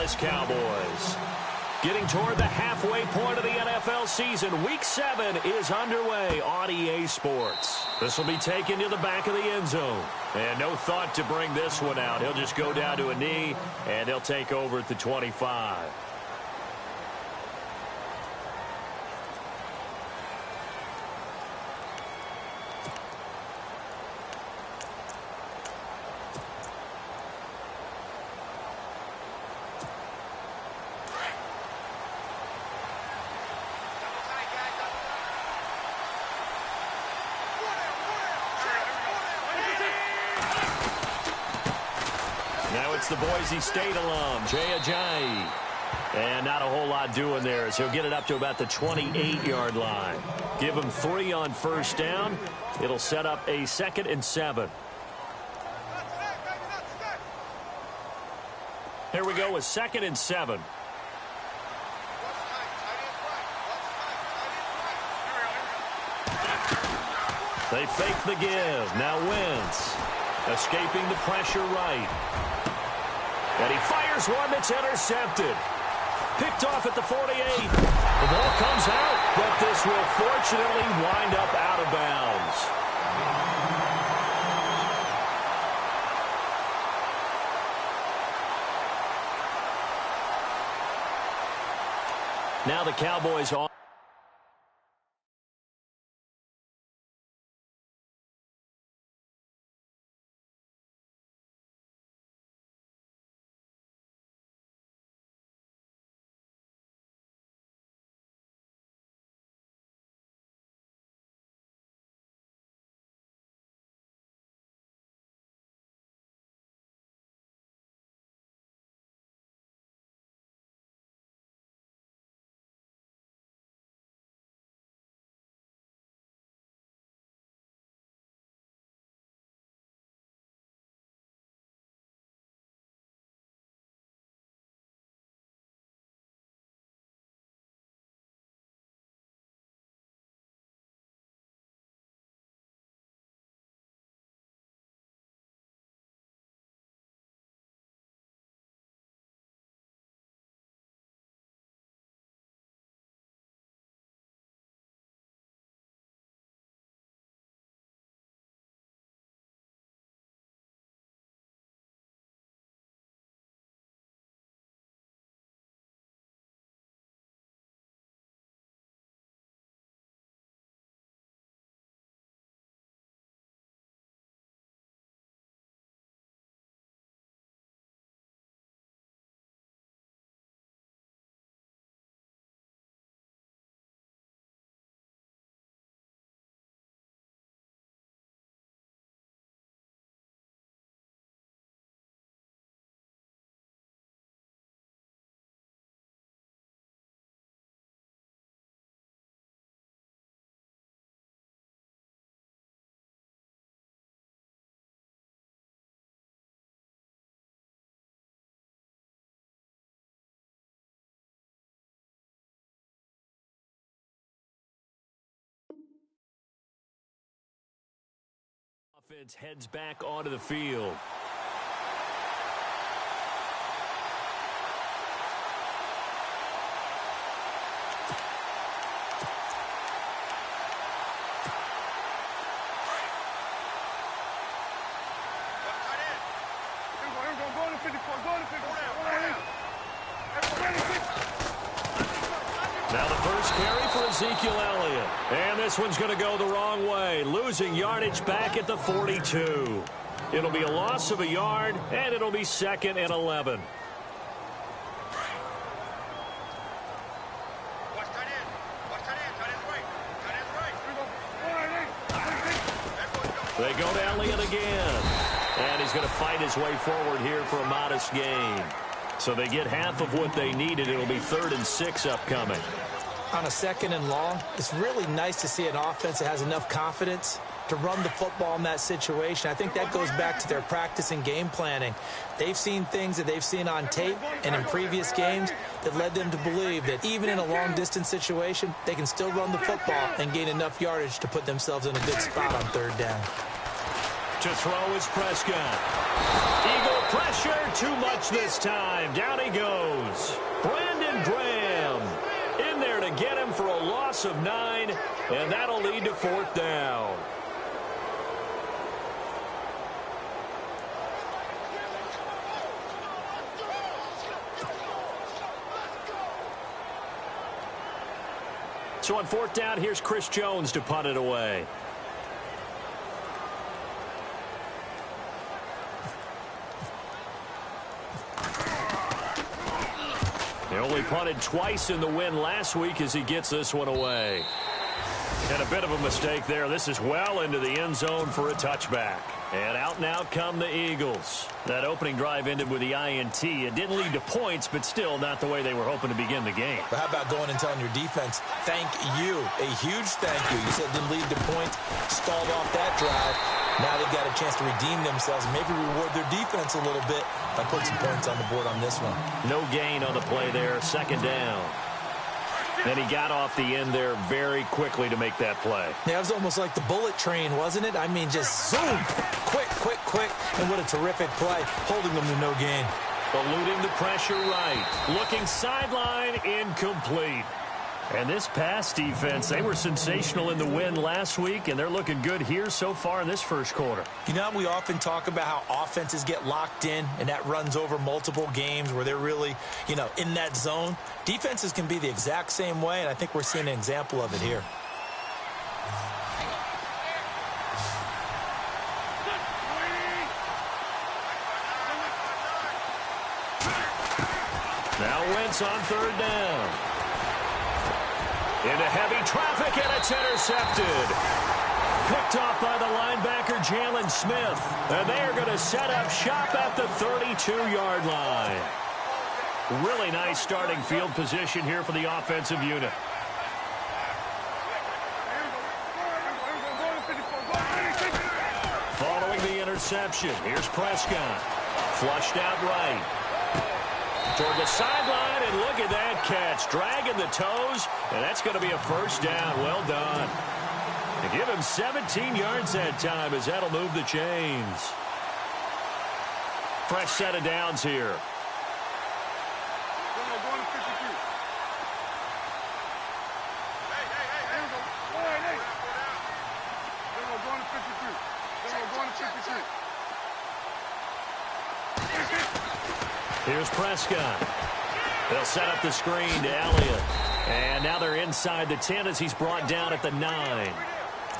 Dallas Cowboys. Getting toward the halfway point of the NFL season, Week 7 is underway on EA Sports. This will be taken to the back of the end zone. And no thought to bring this one out. He'll just go down to a knee, and they'll take over at the 25. The Boise State alum, Jay Ajayi. And not a whole lot doing there as he'll get it up to about the 28-yard line. Give him 3 on first down. It'll set up a 2nd and 7. Here we go with 2nd and 7. They fake the give. Now Wentz escaping the pressure right. And he fires one that's intercepted. Picked off at the 48. The ball comes out, but this will fortunately wind up out of bounds. Now the Cowboys on. Offense heads back onto the field. Now the first carry for Ezekiel Elliott. And this one's going to go the wrong way. Losing yardage back at the 42. It'll be a loss of a yard, and it'll be 2nd and 11. They go to Elliott again. And he's going to fight his way forward here for a modest gain. So they get half of what they needed. It'll be 3rd and 6 upcoming. On a 2nd and long, it's really nice to see an offense that has enough confidence to run the football in that situation. I think that goes back to their practice and game planning. They've seen things that they've seen on tape and in previous games that led them to believe that even in a long-distance situation, they can still run the football and gain enough yardage to put themselves in a good spot on 3rd down. To throw is Prescott. Eagle pressure, too much this time. Down he goes. loss of 9, and that'll lead to 4th down. So on 4th down, here's Chris Jones to punt it away. He only punted twice in the win last week as he gets this one away. And a bit of a mistake there. This is well into the end zone for a touchback. And out come the Eagles. That opening drive ended with the INT. It didn't lead to points, but still not the way they were hoping to begin the game. But how about going and telling your defense, thank you, a huge thank you. You said it didn't lead to points, stalled off that drive. Now they've got a chance to redeem themselves and maybe reward their defense a little bit by putting some points on the board on this one. No gain on the play there, 2nd down. And he got off the end there very quickly to make that play. Yeah, it was almost like the bullet train, wasn't it? I mean, just zoom, quick. And what a terrific play, holding them to no gain. Eluding the pressure right. Looking sideline, incomplete. And this pass defense, they were sensational in the win last week, and they're looking good here so far in this first quarter. You know, we often talk about how offenses get locked in, and that runs over multiple games where they're really, you know, in that zone. Defenses can be the exact same way, and I think we're seeing an example of it here. Now Wentz on 3rd down. Into heavy traffic, and it's intercepted. Picked off by the linebacker, Jalen Smith. And they are going to set up shop at the 32-yard line. Really nice starting field position here for the offensive unit. Following the interception, here's Prescott. Flushed out right. Toward the sideline, and look at that catch. Dragging the toes, and that's going to be a 1st down. Well done. And give him 17 yards that time as that'll move the chains. Fresh set of downs here. Here's Prescott. They'll set up the screen to Elliott. And now they're inside the 10 as he's brought down at the 9.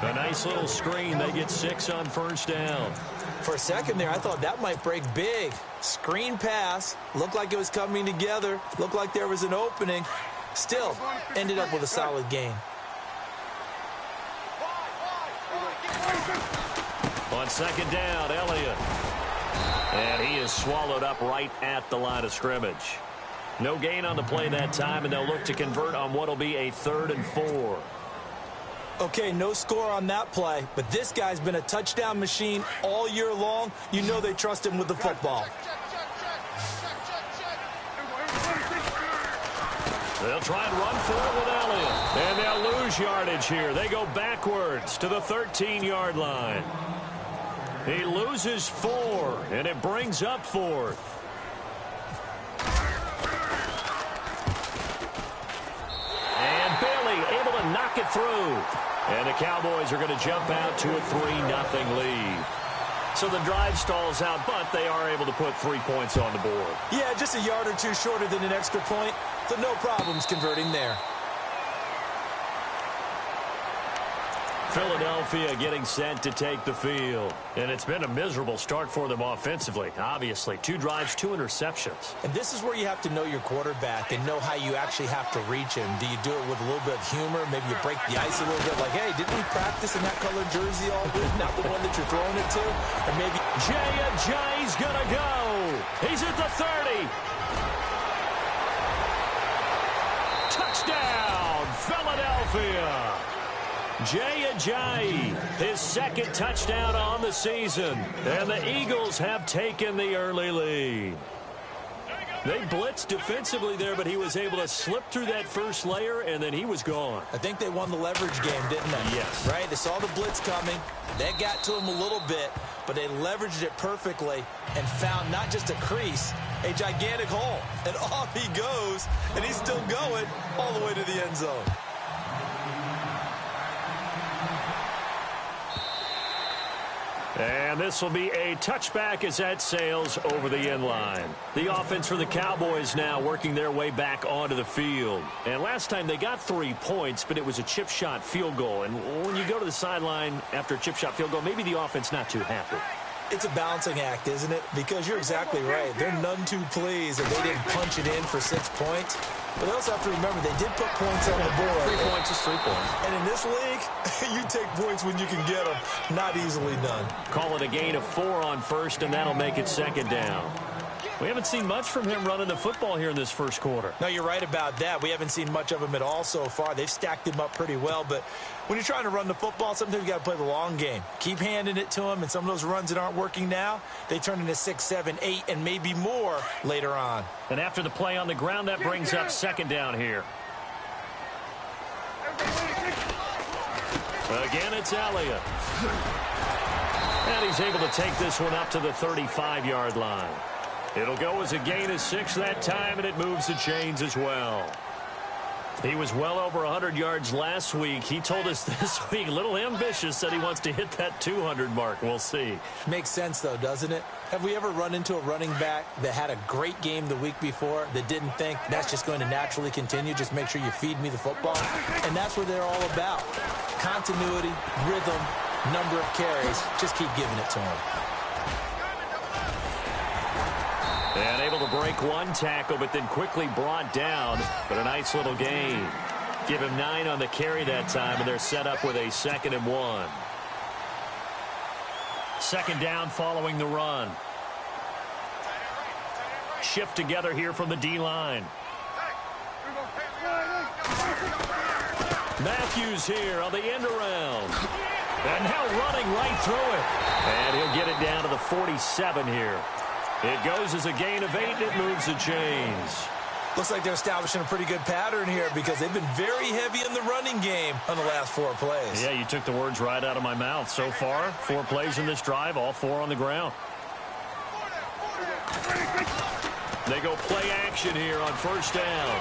A nice little screen. They get 6 on 1st down. For a second there, I thought that might break big. Screen pass. Looked like it was coming together. Looked like there was an opening. Still, ended up with a solid gain. On 2nd down, Elliott. And he is swallowed up right at the line of scrimmage. No gain on the play that time, and they'll look to convert on what will be a 3rd and 4. Okay, no score on that play, but this guy's been a touchdown machine all year long. You know they trust him with the football. They'll try and run for it with Elliott. And they'll lose yardage here. They go backwards to the 13-yard line. He loses 4, and it brings up 4th. And Bailey able to knock it through. And the Cowboys are going to jump out to a 3-0 lead. So the drive stalls out, but they are able to put 3 points on the board. Yeah, just a yard or two shorter than an extra point, so no problems converting there. Philadelphia getting set to take the field. And it's been a miserable start for them offensively. Obviously, 2 drives, 2 interceptions. And this is where you have to know your quarterback and know how you actually have to reach him. Do you do it with a little bit of humor? Maybe you break the ice a little bit like, hey, didn't we practice in that colored jersey all week? Not the one that you're throwing it to? Or maybe Jay's going to go. He's at the 30. Touchdown, Philadelphia. Ajayi, his 2nd touchdown on the season. And the Eagles have taken the early lead. They blitzed defensively there, but he was able to slip through that first layer, and then he was gone. I think they won the leverage game, didn't they? Yes. Right? They saw the blitz coming. They got to him a little bit, but they leveraged it perfectly and found not just a crease, a gigantic hole. And off he goes, and he's still going all the way to the end zone. And this will be a touchback as that sails over the end line. The offense for the Cowboys now working their way back onto the field. And last time they got 3 points, but it was a chip shot field goal. And when you go to the sideline after a chip shot field goal, maybe the offense not too happy. It's a balancing act, isn't it? Because you're exactly right. They're none too pleased that they didn't punch it in for 6 points. But they also have to remember they did put points on the board. 3 points is 3 points. And in this league, you take points when you can get them. Not easily done. Call it a gain of 4 on first, and that'll make it second down. We haven't seen much from him running the football here in this first quarter. No, you're right about that. We haven't seen much of him at all so far. They've stacked him up pretty well. But when you're trying to run the football, sometimes you got to play the long game. Keep handing it to him, and some of those runs that aren't working now, they turn into 6, 7, 8, and maybe more later on. And after the play on the ground, that brings up second down here. Again, it's Elliott. And he's able to take this one up to the 35-yard line. It'll go as a gain of 6 that time, and it moves the chains as well. He was well over 100 yards last week. He told us this week, a little ambitious, that he wants to hit that 200 mark. We'll see. Makes sense, though, doesn't it? Have we ever run into a running back that had a great game the week before that didn't think that's just going to naturally continue? Just make sure you feed me the football. And that's what they're all about. Continuity, rhythm, number of carries. Just keep giving it to him. And able to break one tackle, but then quickly brought down. But a nice little gain. Give him 9 on the carry that time, and they're set up with a 2nd and 1. Second down following the run. Shift together here from the D-line. Matthews here on the end around. And now running right through it. And he'll get it down to the 47 here. It goes as a gain of 8, and it moves the chains. Looks like they're establishing a pretty good pattern here because they've been very heavy in the running game on the last 4 plays. Yeah, you took the words right out of my mouth. So far, 4 plays in this drive, all 4 on the ground. They go play action here on first down.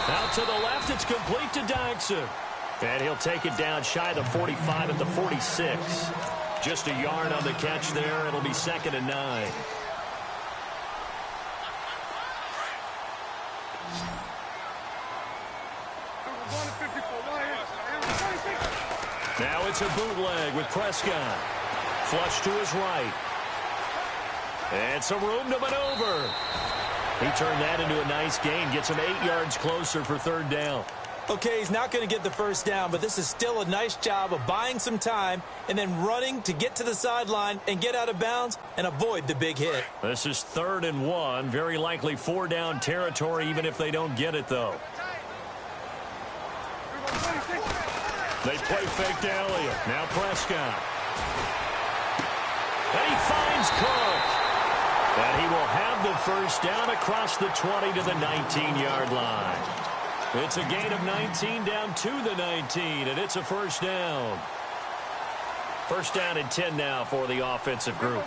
Out to the left, it's complete to Dykson. And he'll take it down shy of the 45 at the 46. Just a yard on the catch there. It'll be 2nd and 9. Now it's a bootleg with Prescott. Flush to his right. And some room to maneuver. He turned that into a nice gain. Gets him 8 yards closer for 3rd down. Okay, he's not going to get the first down, but this is still a nice job of buying some time and then running to get to the sideline and get out of bounds and avoid the big hit. This is 3rd and 1. Very likely 4-down territory, even if they don't get it, though. They play fake to Elliott. Now Prescott. And he finds Cook. And he will have the first down across the 20 to the 19-yard line. It's a gain of 19 down to the 19, and it's a first down. First down and 10 now for the offensive group.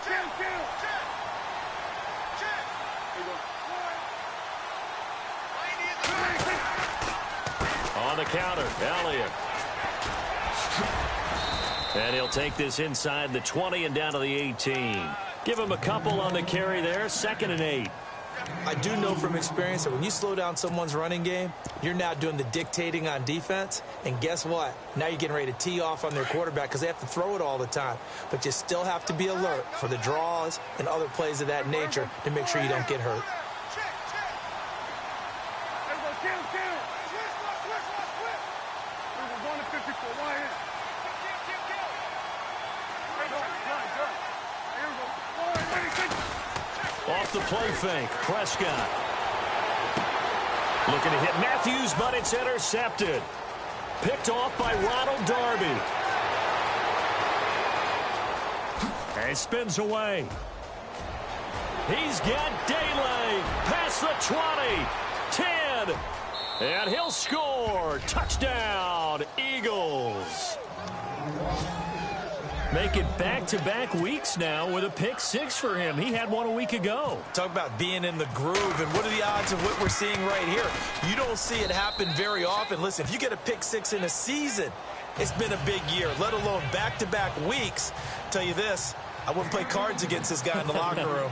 On the counter, Elliott. And he'll take this inside the 20 and down to the 18. Give him a couple on the carry there, 2nd and 8. I do know from experience that when you slow down someone's running game, you're now doing the dictating on defense. And guess what? Now you're getting ready to tee off on their quarterback because they have to throw it all the time. But you still have to be alert for the draws and other plays of that nature to make sure you don't get hurt. Off the play fake, Prescott. Looking to hit Matthews, but it's intercepted. Picked off by Ronald Darby. And he spins away. He's got daylight. Past the 20. 10. And he'll score. Touchdown, Eagles. Make it back-to-back weeks now with a pick 6 for him. He had one a week ago. Talk about being in the groove, and what are the odds of what we're seeing right here? You don't see it happen very often. Listen, if you get a pick 6 in a season, it's been a big year, let alone back-to-back weeks. tell you this, I wouldn't play cards against this guy in the locker room.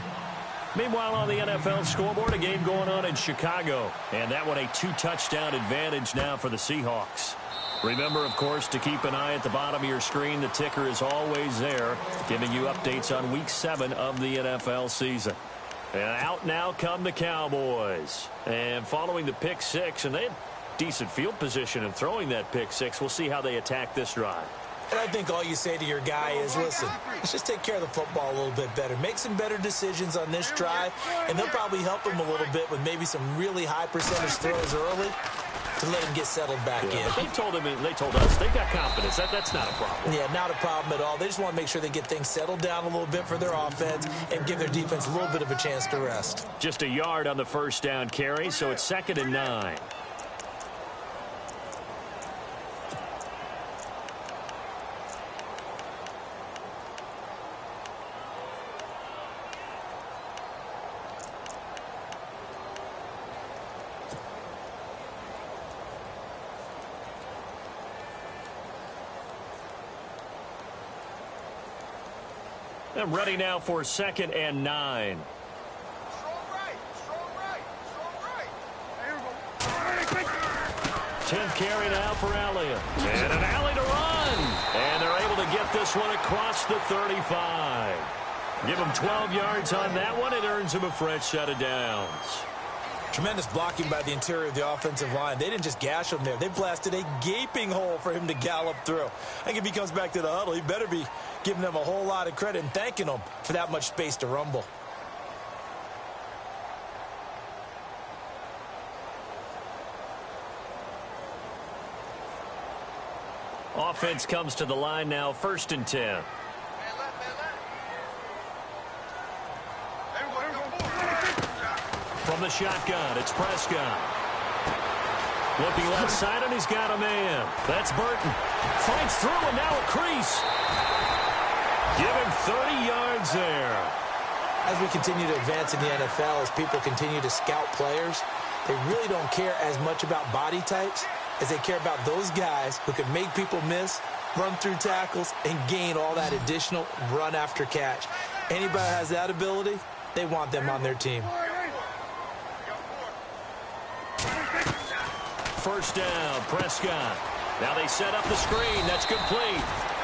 Meanwhile, on the NFL scoreboard, a game going on in Chicago. And that one a 2-touchdown advantage now for the Seahawks. Remember, of course, to keep an eye at the bottom of your screen. The ticker is always there, giving you updates on Week 7 of the NFL season. And out now come the Cowboys. And following the pick six, and they had decent field position in throwing that pick six. We'll see how they attack this drive. And I think all you say to your guy is, listen, let's just take care of the football a little bit better. Make some better decisions on this drive, and they'll probably help him a little bit with maybe some really high percentage throws early to let him get settled back in. But they told us they've got confidence. That's not a problem. Yeah, not a problem at all. They just want to make sure they get things settled down a little bit for their offense and give their defense a little bit of a chance to rest. Just a yard on the first down carry, so it's 2nd and 9. I'm ready now for 2nd and 9. Strong right. 10th carry now for Elliott. And an alley to run. And they're able to get this one across the 35. Give him 12 yards on that one. It earns him a fresh set of downs. Tremendous blocking by the interior of the offensive line. They didn't just gash him there. They blasted a gaping hole for him to gallop through. I think if he comes back to the huddle, he better be giving them a whole lot of credit and thanking them for that much space to rumble. Offense comes to the line now, 1st and 10. From the shotgun, it's Prescott. Looking left side, and he's got a man. That's Burton. Fights through, and now a crease. Give him 30 yards there. As we continue to advance in the NFL, as people continue to scout players, they really don't care as much about body types as they care about those guys who can make people miss, run through tackles, and gain all that additional run after catch. Anybody that has that ability, they want them on their team. 1st down, Prescott. Now they set up the screen. That's complete.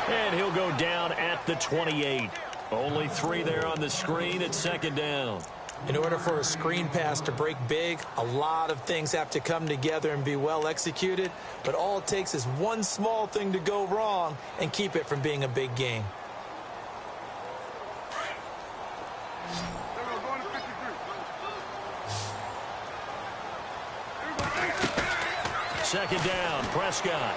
And he'll go down at the 28. Only 3 there on the screen at 2nd down. In order for a screen pass to break big, a lot of things have to come together and be well executed. But all it takes is one small thing to go wrong and keep it from being a big gain. Second down, Prescott.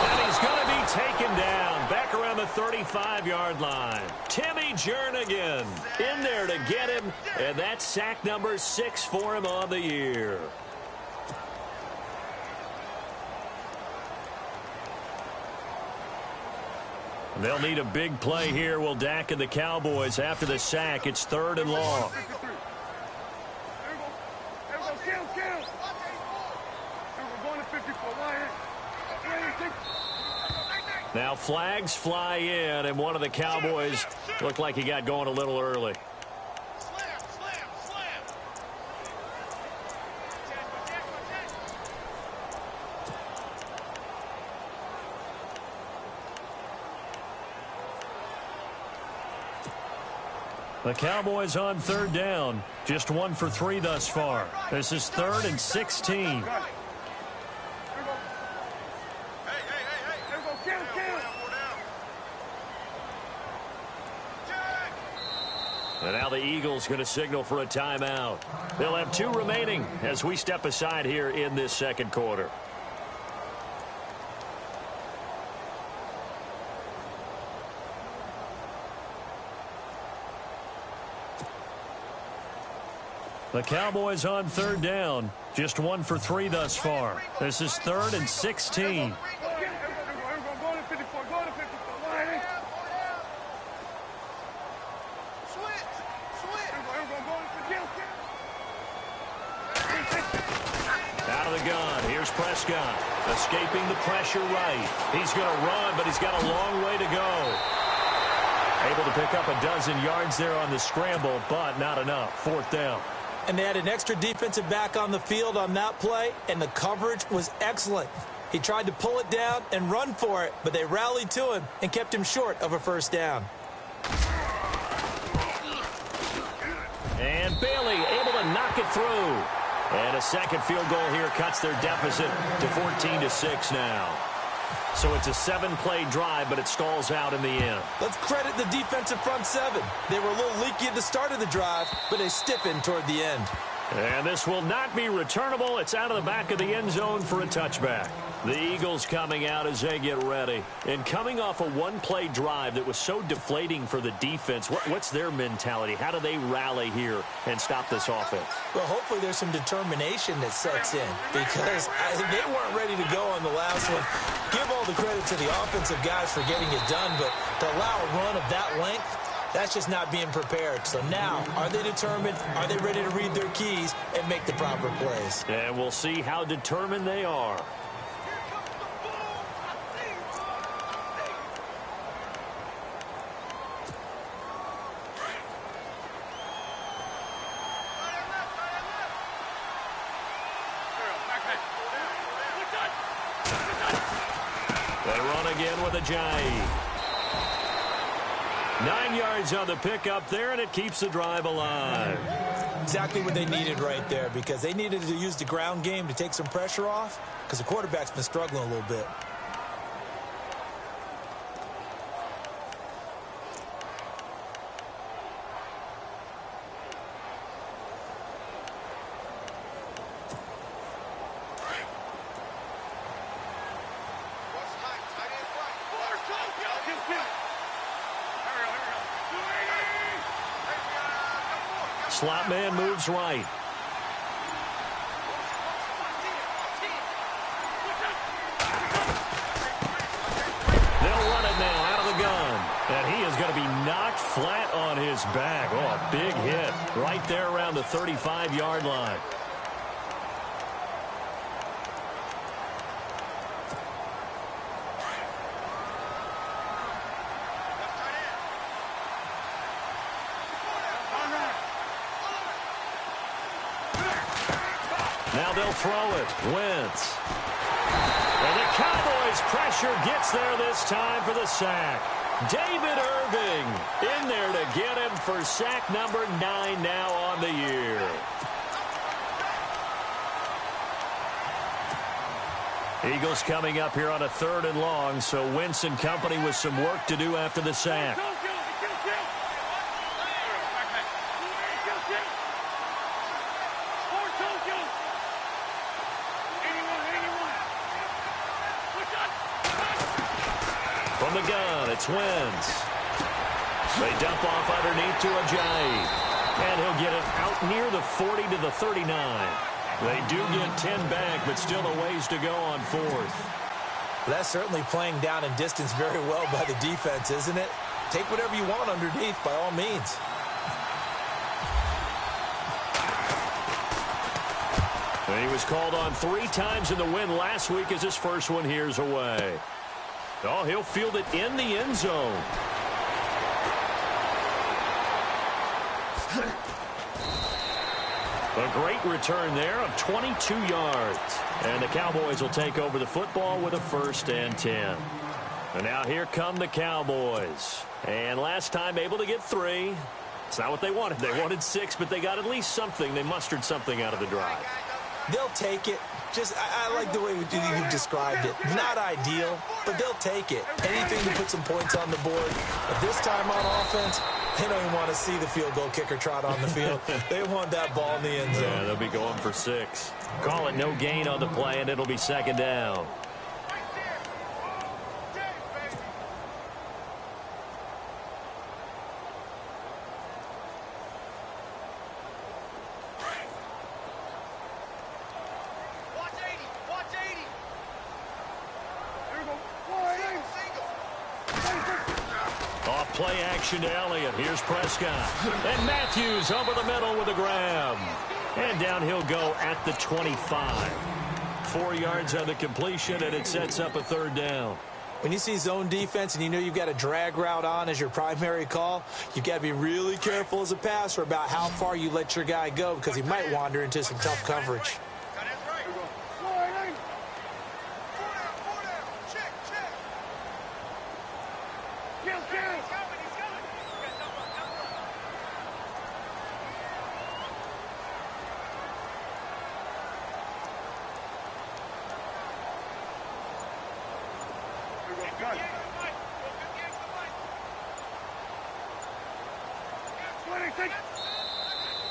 And he's going to be taken down back around the 35-yard line. Timmy Jernigan in there to get him, and that's sack number 6 for him on the year. They'll need a big play here. Will Dak and the Cowboys after the sack. It's 3rd and long. Now flags fly in, and one of the Cowboys looked like he got going a little early. The Cowboys on 3rd down. Just 1 for 3 thus far. This is 3rd and 16. And now the Eagles going to signal for a timeout. They'll have 2 remaining as we step aside here in this 2nd quarter. The Cowboys on 3rd down. Just 1 for 3 thus far. This is 3rd and 16. Out of the gun. Here's Prescott. Escaping the pressure right. He's going to run, but he's got a long way to go. Able to pick up a dozen yards there on the scramble, but not enough. Fourth down. And they had an extra defensive back on the field on that play, and the coverage was excellent. He tried to pull it down and run for it, but they rallied to him and kept him short of a first down. And Bailey able to knock it through. And a second field goal here cuts their deficit to 14-6 now. So it's a 7-play drive, but it stalls out in the end. Let's credit the defensive front seven. They were a little leaky at the start of the drive, but they stiffened toward the end. And this will not be returnable. It's out of the back of the end zone for a touchback. The Eagles coming out as they get ready. And coming off a one-play drive that was so deflating for the defense, what's their mentality? How do they rally here and stop this offense? Well, hopefully there's some determination that sets in because they weren't ready to go on the last one. Give all the credit to the offensive guys for getting it done, but to allow a run of that length, that's just not being prepared. So now, are they determined? Are they ready to read their keys and make the proper plays? And we'll see how determined they are. They run again with Ajayi. 9 yards on the pickup there, and it keeps the drive alive. Exactly what they needed right there because they needed to use the ground game to take some pressure off because the quarterback's been struggling a little bit. Slot man moves right. They'll run it now out of the gun. And he is going to be knocked flat on his back. Oh, a big hit right there around the 35-yard line. Now they'll throw it. Wentz. And the Cowboys' pressure gets there this time for the sack. David Irving in there to get him for sack number 9 now on the year. Eagles coming up here on a 3rd and long, so Wentz and company with some work to do after the sack. From the gun, it's Wentz. They dump off underneath to Ajayi. And he'll get it out near the 40 to the 39. They do get 10 back, but still a ways to go on 4th. That's certainly playing down in distance very well by the defense, isn't it? Take whatever you want underneath, by all means. And he was called on 3 times in the win last week as his first one here's away. Oh, he'll field it in the end zone. A great return there of 22 yards. And the Cowboys will take over the football with a 1st and 10. And now here come the Cowboys. And last time able to get 3. It's not what they wanted. They wanted 6, but they got at least something. They mustered something out of the drive. They'll take it. I like the way you've described it. Not ideal, but they'll take it. Anything to put some points on the board. But this time on offense, they don't even want to see the field goal kicker trot on the field. They want that ball in the end zone. Yeah, they'll be going for 6. Call it no gain on the play, and it'll be 2nd down. Play action to Elliott. Here's Prescott. And Matthews over the middle with a grab. And down he'll go at the 25. 4 yards on the completion, and it sets up a 3rd down. When you see zone defense and you know you've got a drag route on as your primary call, you've got to be really careful as a passer about how far you let your guy go because he might wander into some tough coverage.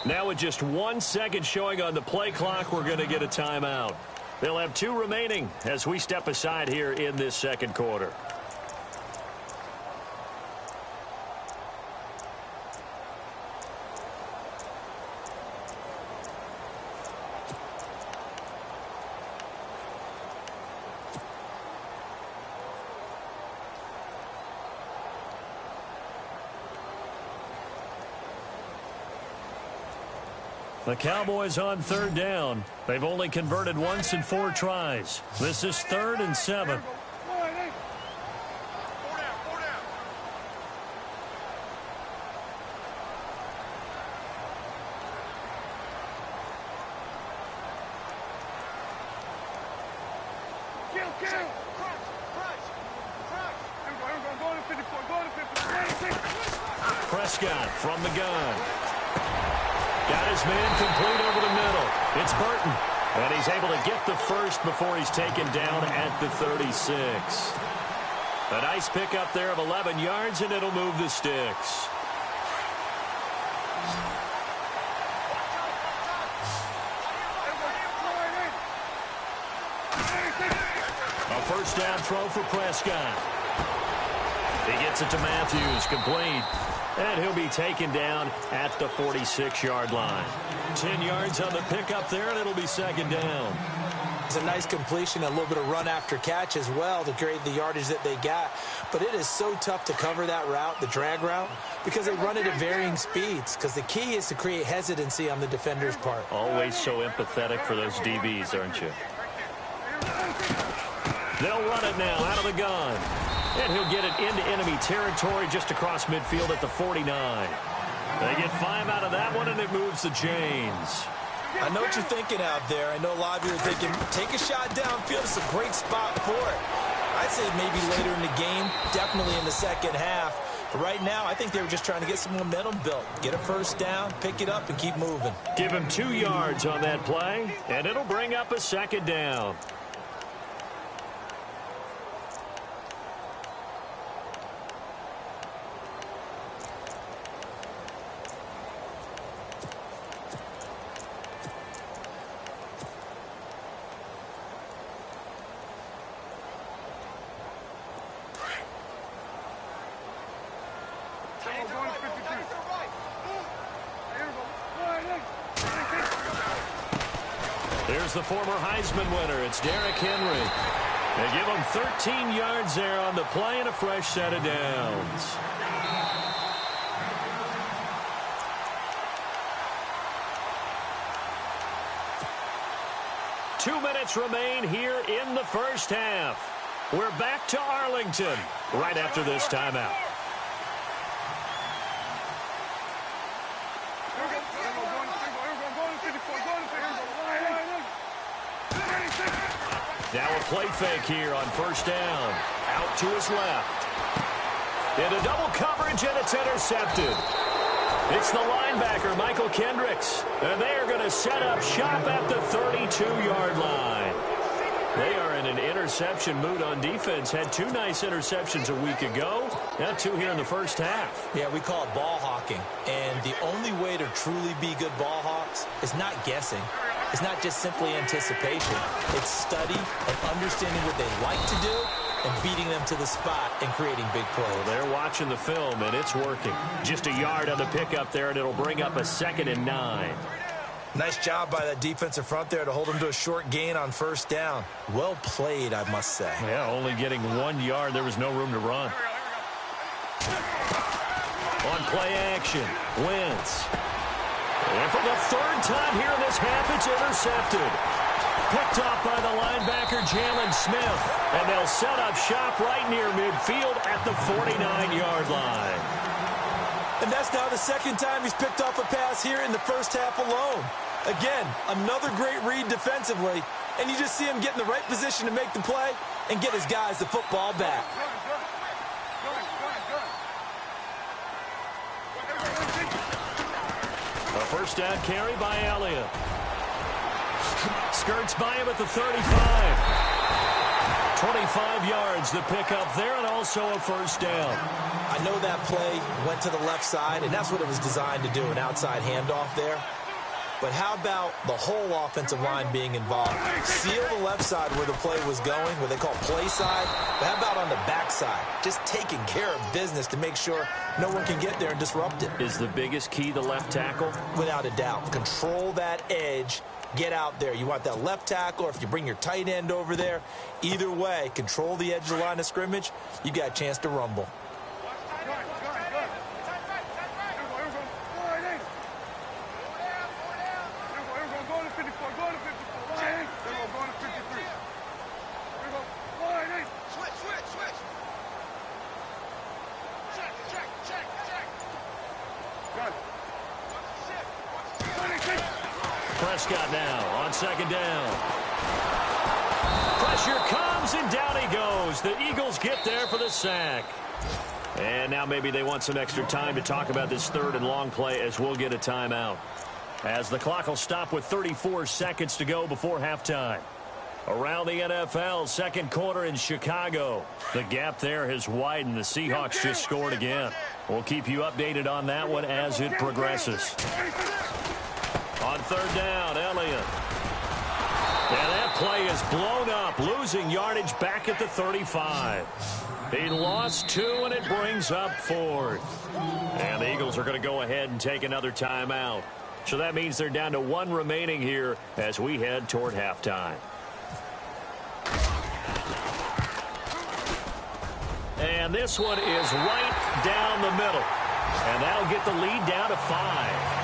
Now with just 1 second showing on the play clock, we're going to get a timeout. They'll have 2 remaining as we step aside here in this 2nd quarter. The Cowboys on 3rd down. They've only converted once in 4 tries. This is 3rd and 7. Prescott from the gun. Got his man complete over the middle. It's Burton. And he's able to get the first before he's taken down at the 36. A nice pickup there of 11 yards, and it'll move the sticks. A 1st down throw for Prescott. He gets it to Matthews, complete. And he'll be taken down at the 46-yard line. 10 yards on the pickup there, and it'll be 2nd down. It's a nice completion, a little bit of run after catch as well to create the yardage that they got. But it is so tough to cover that route, the drag route, because they run it at varying speeds. Because the key is to create hesitancy on the defender's part. Always so empathetic for those DBs, aren't you? They'll run it now out of the gun. And he'll get it into enemy territory just across midfield at the 49. They get 5 out of that one, and it moves the chains. I know what you're thinking out there. I know a lot of you are thinking, take a shot downfield. It's a great spot for it. I'd say maybe later in the game, definitely in the 2nd half. But right now, I think they were just trying to get some momentum built. Get a 1st down, pick it up, and keep moving. Give him 2 yards on that play, and it'll bring up a 2nd down. There's the former Heisman winner. It's Derrick Henry. They give him 13 yards there on the play and a fresh set of downs. Two minutes remain here in the 1st half. We're back to Arlington right after this timeout. Now a play fake here on 1st down. Out to his left. Into double coverage, and it's intercepted. It's the linebacker, Michael Kendricks. And they are going to set up shop at the 32-yard line. They are in an interception mood on defense. Had 2 nice interceptions a week ago. Now 2 here in the 1st half. Yeah, we call it ball hawking. And the only way to truly be good ball hawks is not guessing. It's not just simply anticipation. It's study and understanding what they like to do and beating them to the spot and creating big plays. Well, they're watching the film, and it's working. Just a yard on the pickup there, and it'll bring up a 2nd and 9. Nice job by that defensive front there to hold them to a short gain on 1st down. Well played, I must say. Yeah, only getting 1 yard. There was no room to run. On play action, Wentz. And for the 3rd time here in this half, it's intercepted. Picked off by the linebacker, Jalen Smith. And they'll set up shop right near midfield at the 49-yard line. And that's now the second time he's picked off a pass here in the first half alone. Again, another great read defensively. And you just see him get in the right position to make the play and get his guys the football back. A first down carry by Elliott. Skirts by him at the 35. 25 yards the pickup there, and also a first down. I know that play went to the left side, and that's what it was designed to do, an outside handoff there. But how about the whole offensive line being involved? Seal the left side where the play was going, what they call play side. But how about on the back side? Just taking care of business to make sure no one can get there and disrupt it. Is the biggest key the left tackle? Without a doubt. Control that edge. Get out there. You want that left tackle, or if you bring your tight end over there, either way, control the edge of the line of scrimmage, you got a chance to rumble. Prescott now on second down. Pressure comes, and down he goes. The Eagles get there for the sack. And now maybe they want some extra time to talk about this third and long play, as we'll get a timeout. As the clock will stop with 34 seconds to go before halftime. Around the NFL, second quarter in Chicago. The gap there has widened. The Seahawks just scored again. We'll keep you updated on that one as it progresses. On third down, Elliott. And that play is blown up, losing yardage back at the 35. He lost 2, and it brings up 4th. And the Eagles are going to go ahead and take another timeout. So that means they're down to 1 remaining here as we head toward halftime. And this one is right down the middle. And that'll get the lead down to 5.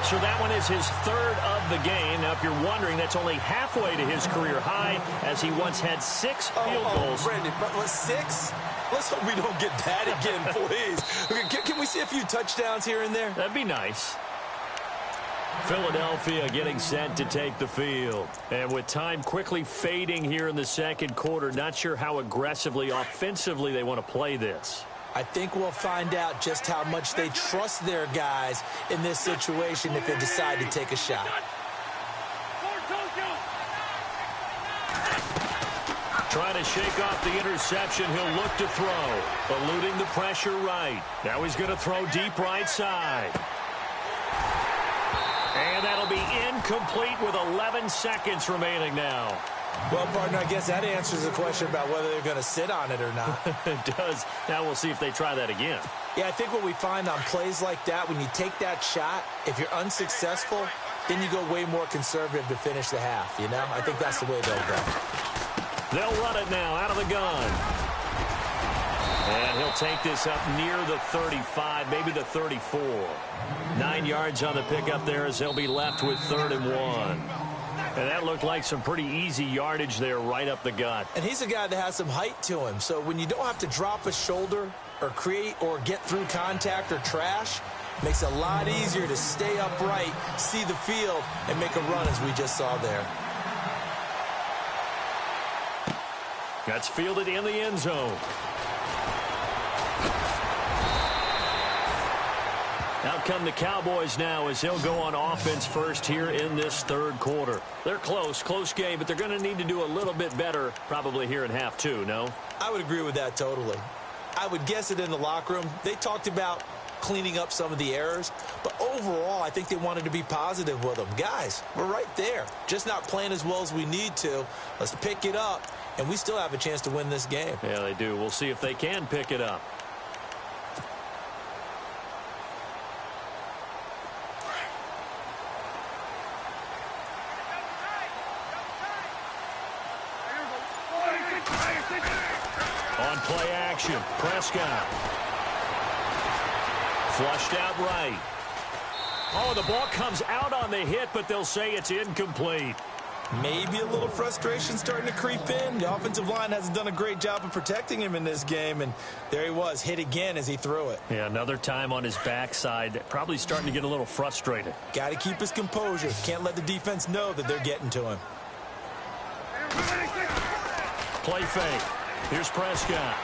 So that one is his 3rd of the game. Now, if you're wondering, that's only halfway to his career high, as he once had 6 field goals. Brandon, but 6? Let's hope we don't get that again, please. Can we see a few touchdowns here and there? That'd be nice. Philadelphia getting set to take the field. And with time quickly fading here in the second quarter, not sure how aggressively, offensively they want to play this. I think we'll find out just how much they trust their guys in this situation if they decide to take a shot. Trying to shake off the interception. He'll look to throw. Eluding the pressure right. Now he's going to throw deep right side. And that'll be incomplete with 11 seconds remaining now. Well, partner, I guess that answers the question about whether they're going to sit on it or not. It does. Now we'll see if they try that again. Yeah, I think what we find on plays like that, when you take that shot, if you're unsuccessful, then you go way more conservative to finish the half, you know? I think that's the way they'll go. They'll run it now out of the gun. And he'll take this up near the 35, maybe the 34. 9 yards on the pickup there as they'll be left with 3rd and 1. And that looked like some pretty easy yardage there right up the gut. And he's a guy that has some height to him. So when you don't have to drop a shoulder or create or get through contact or trash, makes it a lot easier to stay upright, see the field, and make a run as we just saw there. That's fielded in the end zone. Out come the Cowboys now as they'll go on offense first here in this third quarter. They're close game, but they're going to need to do a little bit better probably here in half 2, no? I would agree with that totally. I would guess it in the locker room. They talked about cleaning up some of the errors, but overall I think they wanted to be positive with them. Guys, we're right there. Just not playing as well as we need to. Let's pick it up, and we still have a chance to win this game. Yeah, they do. We'll see if they can pick it up. On play action, Prescott. Flushed out right. Oh, the ball comes out on the hit, but they'll say it's incomplete. Maybe a little frustration starting to creep in. The offensive line hasn't done a great job of protecting him in this game, and there he was, hit again as he threw it. Yeah, another time on his backside, probably starting to get a little frustrated. Got to keep his composure. Can't let the defense know that they're getting to him. Play fake. Here's Prescott.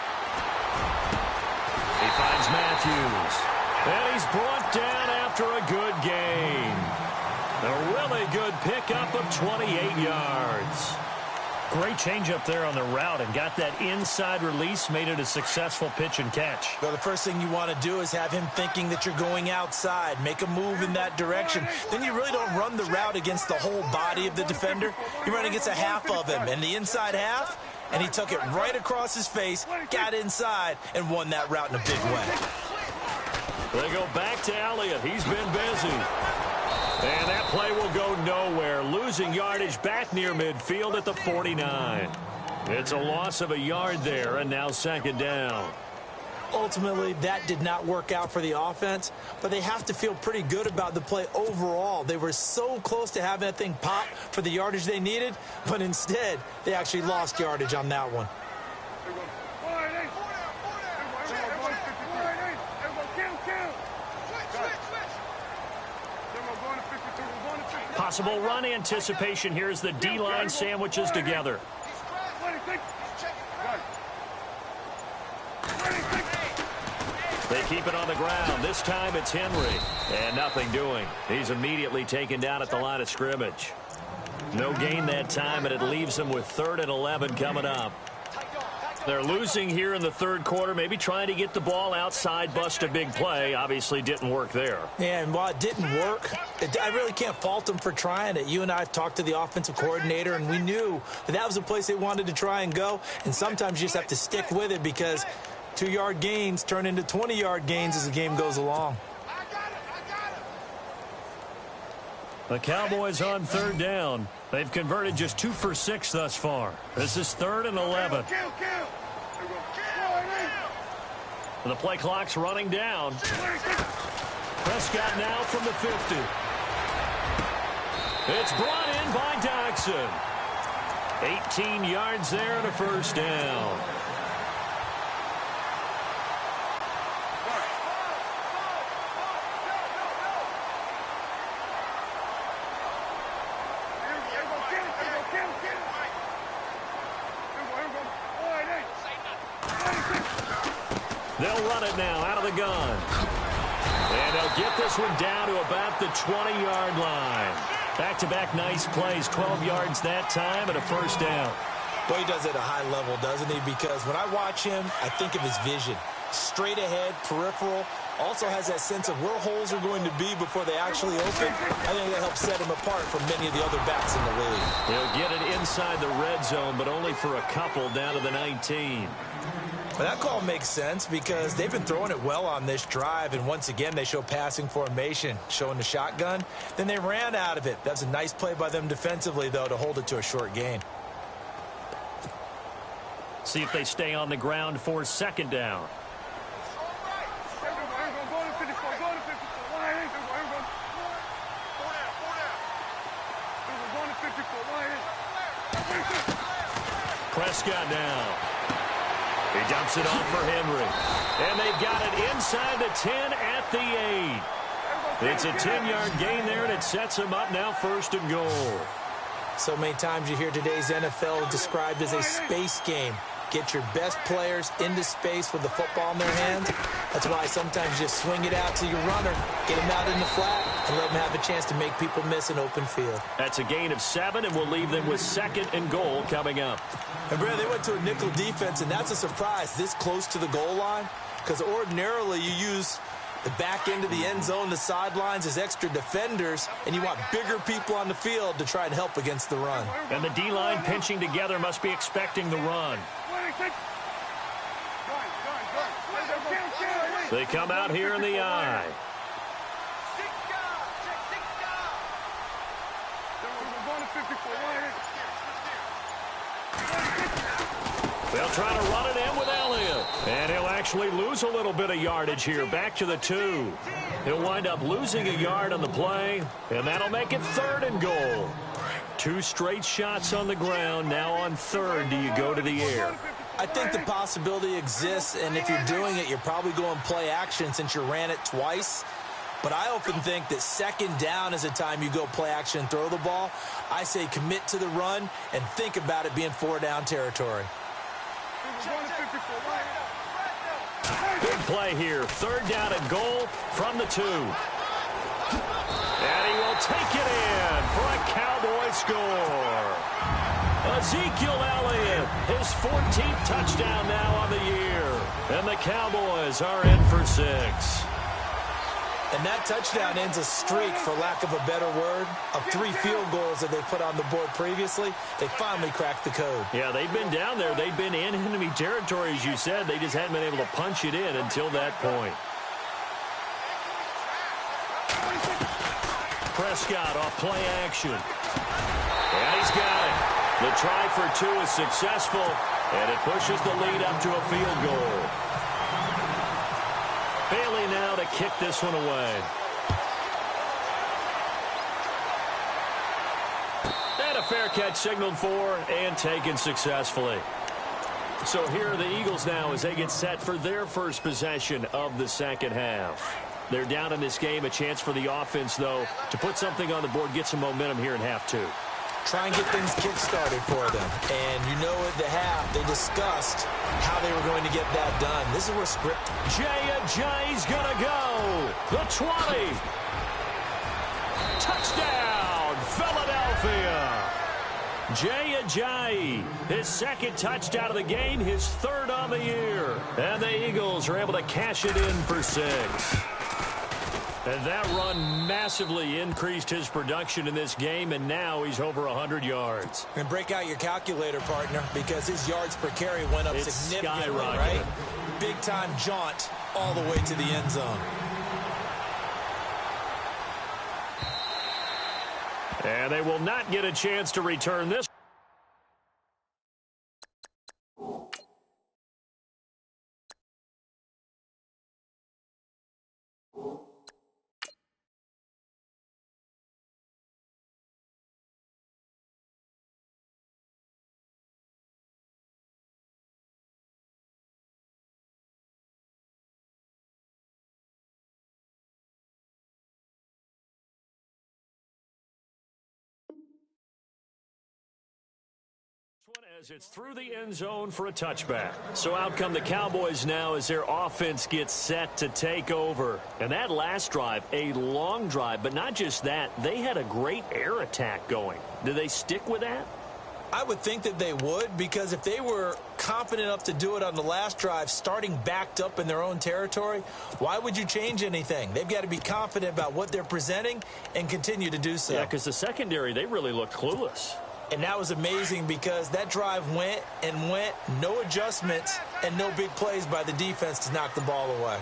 He finds Matthews. And he's brought down after a good game. A really good pickup of 28 yards. Great change up there on the route and got that inside release, made it a successful pitch and catch. Well, the first thing you want to do is have him thinking that you're going outside, make a move in that direction. Then you really don't run the route against the whole body of the defender. You run against a half of him, and the inside half, and he took it right across his face, got inside, and won that route in a big way. They go back to Elliott. He's been busy. And that play will go nowhere, losing yardage back near midfield at the 49. It's a loss of a yard there, and now second down. Ultimately, that did not work out for the offense, but they have to feel pretty good about the play overall. They were so close to having that thing pop for the yardage they needed, but instead, they actually lost yardage on that one. Possible run anticipation. Here's the D-line sandwiches together. They keep it on the ground. This time it's Henry. And nothing doing. He's immediately taken down at the line of scrimmage. No gain that time, and it leaves them with 3rd and 11 coming up. They're losing here in the third quarter, maybe trying to get the ball outside, bust a big play. Obviously didn't work there. Yeah, and while it didn't work, I really can't fault them for trying it. You and I have talked to the offensive coordinator, and we knew that that was a place they wanted to try and go. And sometimes you just have to stick with it because 2-yard gains turn into 20-yard gains as the game goes along. The Cowboys on 3rd down. They've converted just 2 for 6 thus far. This is 3rd and 11. The play clock's running down. Prescott now from the 50. It's brought in by Doxson. 18 yards there and a first down. They'll run it now out of the gun. And they'll get this one down to about the 20-yard line. Back-to-back nice plays, 12 yards that time and a first down. Boy, he does it at a high level, doesn't he? Because when I watch him, I think of his vision. Straight ahead, peripheral. Also has that sense of where holes are going to be before they actually open. I think that helps set him apart from many of the other backs in the league. He'll get it inside the red zone, but only for a couple down to the 19. Well, that call makes sense because they've been throwing it well on this drive, and once again they show passing formation, showing the shotgun. Then they ran out of it. That's a nice play by them defensively, though, to hold it to a short gain. See if they stay on the ground for second down. Prescott now. He dumps it off for Henry. And they've got it inside the 10 at the 8. It's a 10-yard gain there, and it sets them up now 1st and goal. So many times you hear today's NFL described as a space game. Get your best players into space with the football in their hands. That's why sometimes you just swing it out to your runner, get him out in the flat, and let him have a chance to make people miss an open field. That's a gain of 7, and we'll leave them with 2nd and goal coming up. And, Brad, they went to a nickel defense, and that's a surprise this close to the goal line because ordinarily you use the back end of the end zone, the sidelines as extra defenders, and you want bigger people on the field to try and help against the run. And the D-line pinching together must be expecting the run. They come out here in the eye. They'll try to run it in with Elliott. And he'll actually lose a little bit of yardage here. Back to the 2. He'll wind up losing a yard on the play. And that'll make it 3rd and goal. 2 straight shots on the ground. Now on third, do you go to the air? I think the possibility exists, and if you're doing it, you're probably going play action since you ran it twice. But I often think that second down is a time you go play action and throw the ball. I say commit to the run and think about it being 4-down territory. Big play here. 3rd down and goal from the 2. And he will take it in for a Cowboy score. Ezekiel Elliott, his 14th touchdown now on the year. And the Cowboys are in for 6. And that touchdown ends a streak, for lack of a better word, of 3 field goals that they put on the board previously. They finally cracked the code. Yeah, they've been down there. They've been in enemy territory, as you said. They just hadn't been able to punch it in until that point. Prescott off play action. And he's got it. The try for 2 is successful, and it pushes the lead up to a field goal. Bailey now to kick this one away. And a fair catch signaled for and taken successfully. So here are the Eagles now as they get set for their first possession of the second half. They're down in this game. A chance for the offense, though, to put something on the board, get some momentum here in half 2. Try and get things kick-started for them. And you know at the half, they discussed how they were going to get that done. This is where script. Jay's going to go. The 20. Touchdown, Philadelphia. Ajayi, his 2nd touchdown of the game, his 3rd on the year. And the Eagles are able to cash it in for 6. And that run massively increased his production in this game, and now he's over 100 yards. And break out your calculator, partner, because his yards per carry went up significantly, right? Big-time jaunt all the way to the end zone. And they will not get a chance to return this. As it's through the end zone for a touchback. So out come the Cowboys now as their offense gets set to take over. And that last drive, a long drive, but not just that, they had a great air attack going. Do they stick with that? I would think that they would, because if they were confident enough to do it on the last drive, starting backed up in their own territory, why would you change anything? They've got to be confident about what they're presenting and continue to do so. Yeah, because the secondary, they really looked clueless. And that was amazing because that drive went and went, no adjustments, and no big plays by the defense to knock the ball away.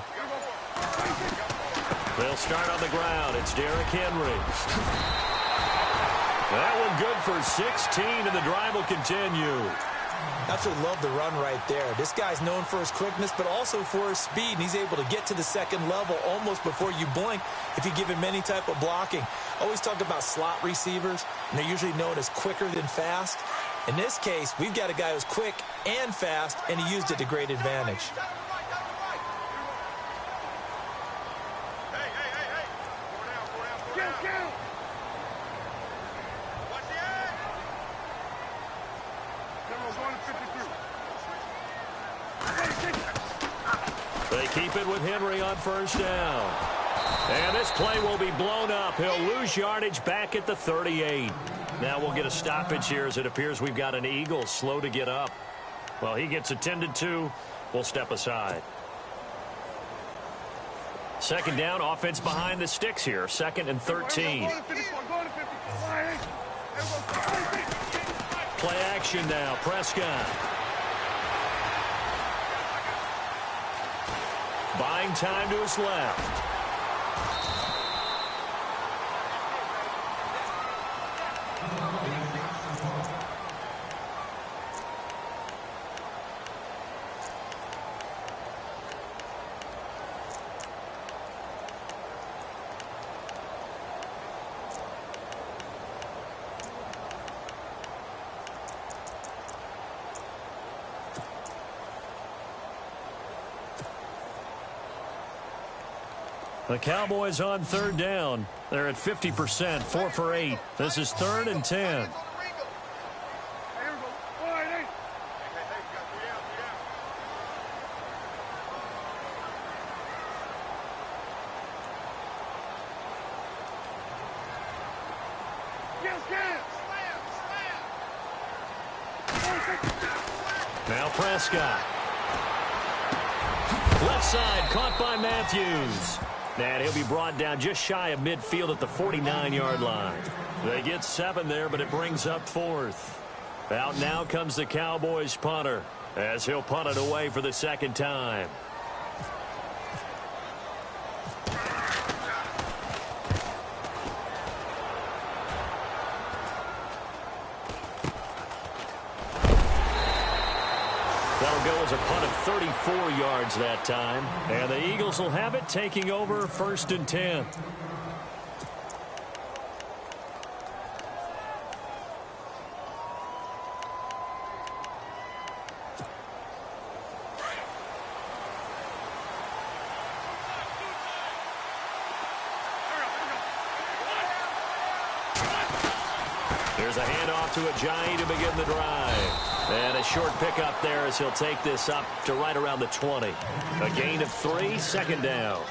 They'll start on the ground. It's Derrick Henry. That one good for 16, and the drive will continue. Absolutely love the run right there. This guy's known for his quickness, but also for his speed, and he's able to get to the second level almost before you blink if you give him any type of blocking. Always talk about slot receivers, and they're usually known as quicker than fast. In this case, we've got a guy who's quick and fast, and he used it to great advantage. They keep it with Henry on first down. And this play will be blown up. He'll lose yardage back at the 38. Now we'll get a stoppage here as it appears we've got an Eagle slow to get up. Well, he gets attended to. We'll step aside. Second down, offense behind the sticks here. 2nd and 13. Play action now. Prescott. Buying time to his left. The Cowboys on third down. They're at 50%, 4 for 8. This is 3rd and 10. Now Prescott. Left side, caught by Matthews. And he'll be brought down just shy of midfield at the 49-yard line. They get 7 there, but it brings up 4th. Out now comes the Cowboys punter, as he'll punt it away for the 2nd time. That'll go as a punt of 34 yards that time. And the Eagles will have it, taking over 1st and 10. There's a handoff to Ajayi to begin the drive. And a short pickup there as he'll take this up to right around the 20. A gain of 3, 2nd down.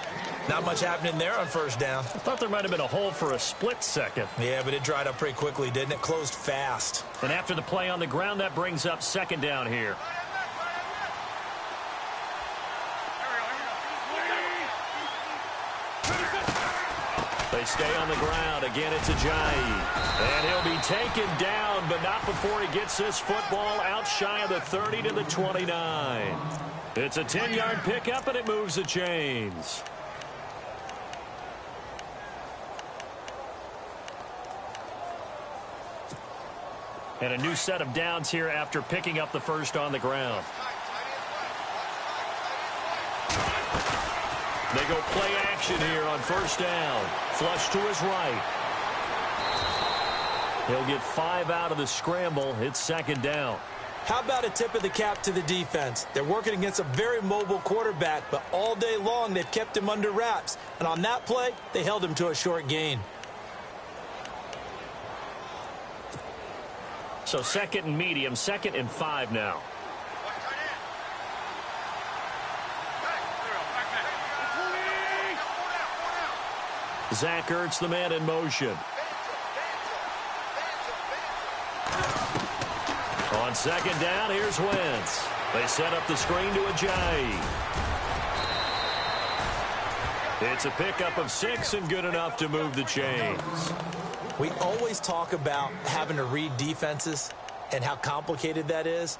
Not much happening there on 1st down. I thought there might have been a hole for a split second. Yeah, but it dried up pretty quickly, didn't it? Closed fast. And after the play on the ground, that brings up 2nd down here. They stay on the ground. Again, it's Ajayi. And he'll be taken down, but not before he gets this football out shy of the 30 to the 29. It's a 10-yard pickup, and it moves the chains. And a new set of downs here after picking up the first on the ground. They go play action here on 1st down. Flush to his right. He'll get 5 out of the scramble. It's 2nd down. How about a tip of the cap to the defense? They're working against a very mobile quarterback, but all day long they've kept him under wraps. And on that play, they held him to a short gain. So 2nd and medium, 2nd and 5 now. Zach Ertz, the man in motion. On 2nd down, here's Wentz. They set up the screen to Ajayi. It's a pickup of 6 and good enough to move the chains. We always talk about having to read defenses and how complicated that is.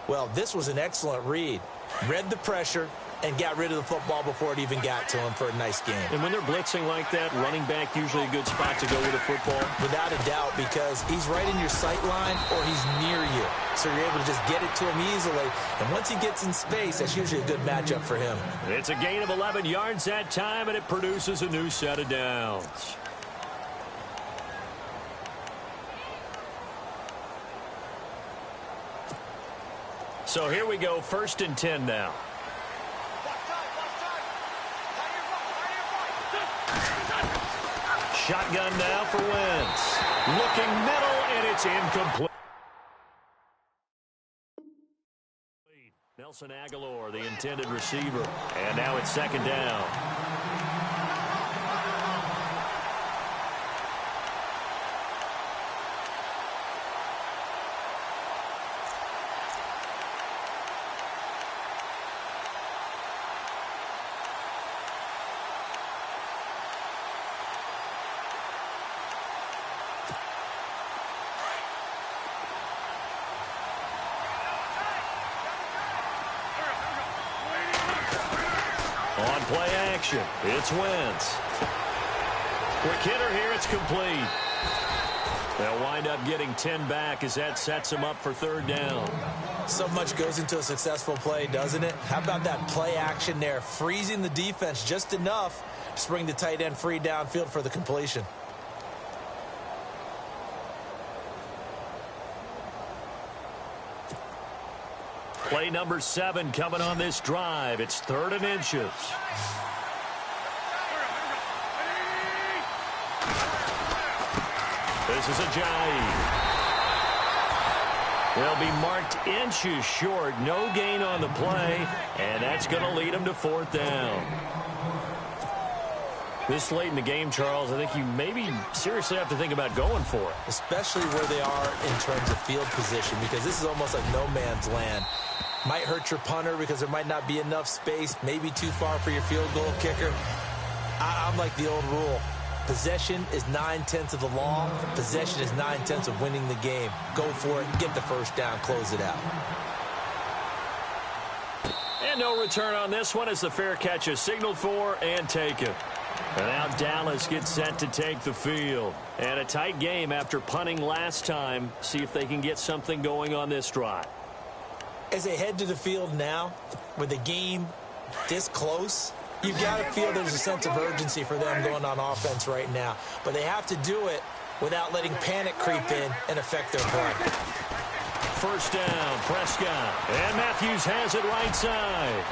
Well, this was an excellent read. Read the pressure and got rid of the football before it even got to him for a nice game. And when they're blitzing like that, running back usually a good spot to go with a football? Without a doubt, because he's right in your sight line or he's near you. So you're able to just get it to him easily. And once he gets in space, that's usually a good matchup for him. It's a gain of 11 yards that time, and it produces a new set of downs. So here we go, 1st and 10 now. Shotgun now for Wentz. Looking middle, and it's incomplete. Nelson Aguilar, the intended receiver. And now it's 2nd down. On play action, it's Wentz. Quick hitter here, it's complete. They'll wind up getting 10 back as that sets them up for 3rd down. So much goes into a successful play, doesn't it? How about that play action there, freezing the defense just enough to bring the tight end free downfield for the completion. Play number 7 coming on this drive. It's 3rd and inches. This is Ajayi. They'll be marked inches short. No gain on the play, and that's going to lead them to 4th down. This late in the game, Charles, I think you maybe seriously have to think about going for it. Especially where they are in terms of field position, because this is almost like no man's land. Might hurt your punter because there might not be enough space, maybe too far for your field goal kicker. I'm like the old rule. Possession is 9/10 of the law. Possession is 9/10 of winning the game. Go for it, get the first down, close it out. And no return on this one as the fair catch is signaled for and taken. And now Dallas gets set to take the field. And a tight game after punting last time. See if they can get something going on this drive. As they head to the field now, with the game this close, you've got to feel there's a sense of urgency for them going on offense right now. But they have to do it without letting panic creep in and affect their play. First down, Prescott. And Matthews has it right side.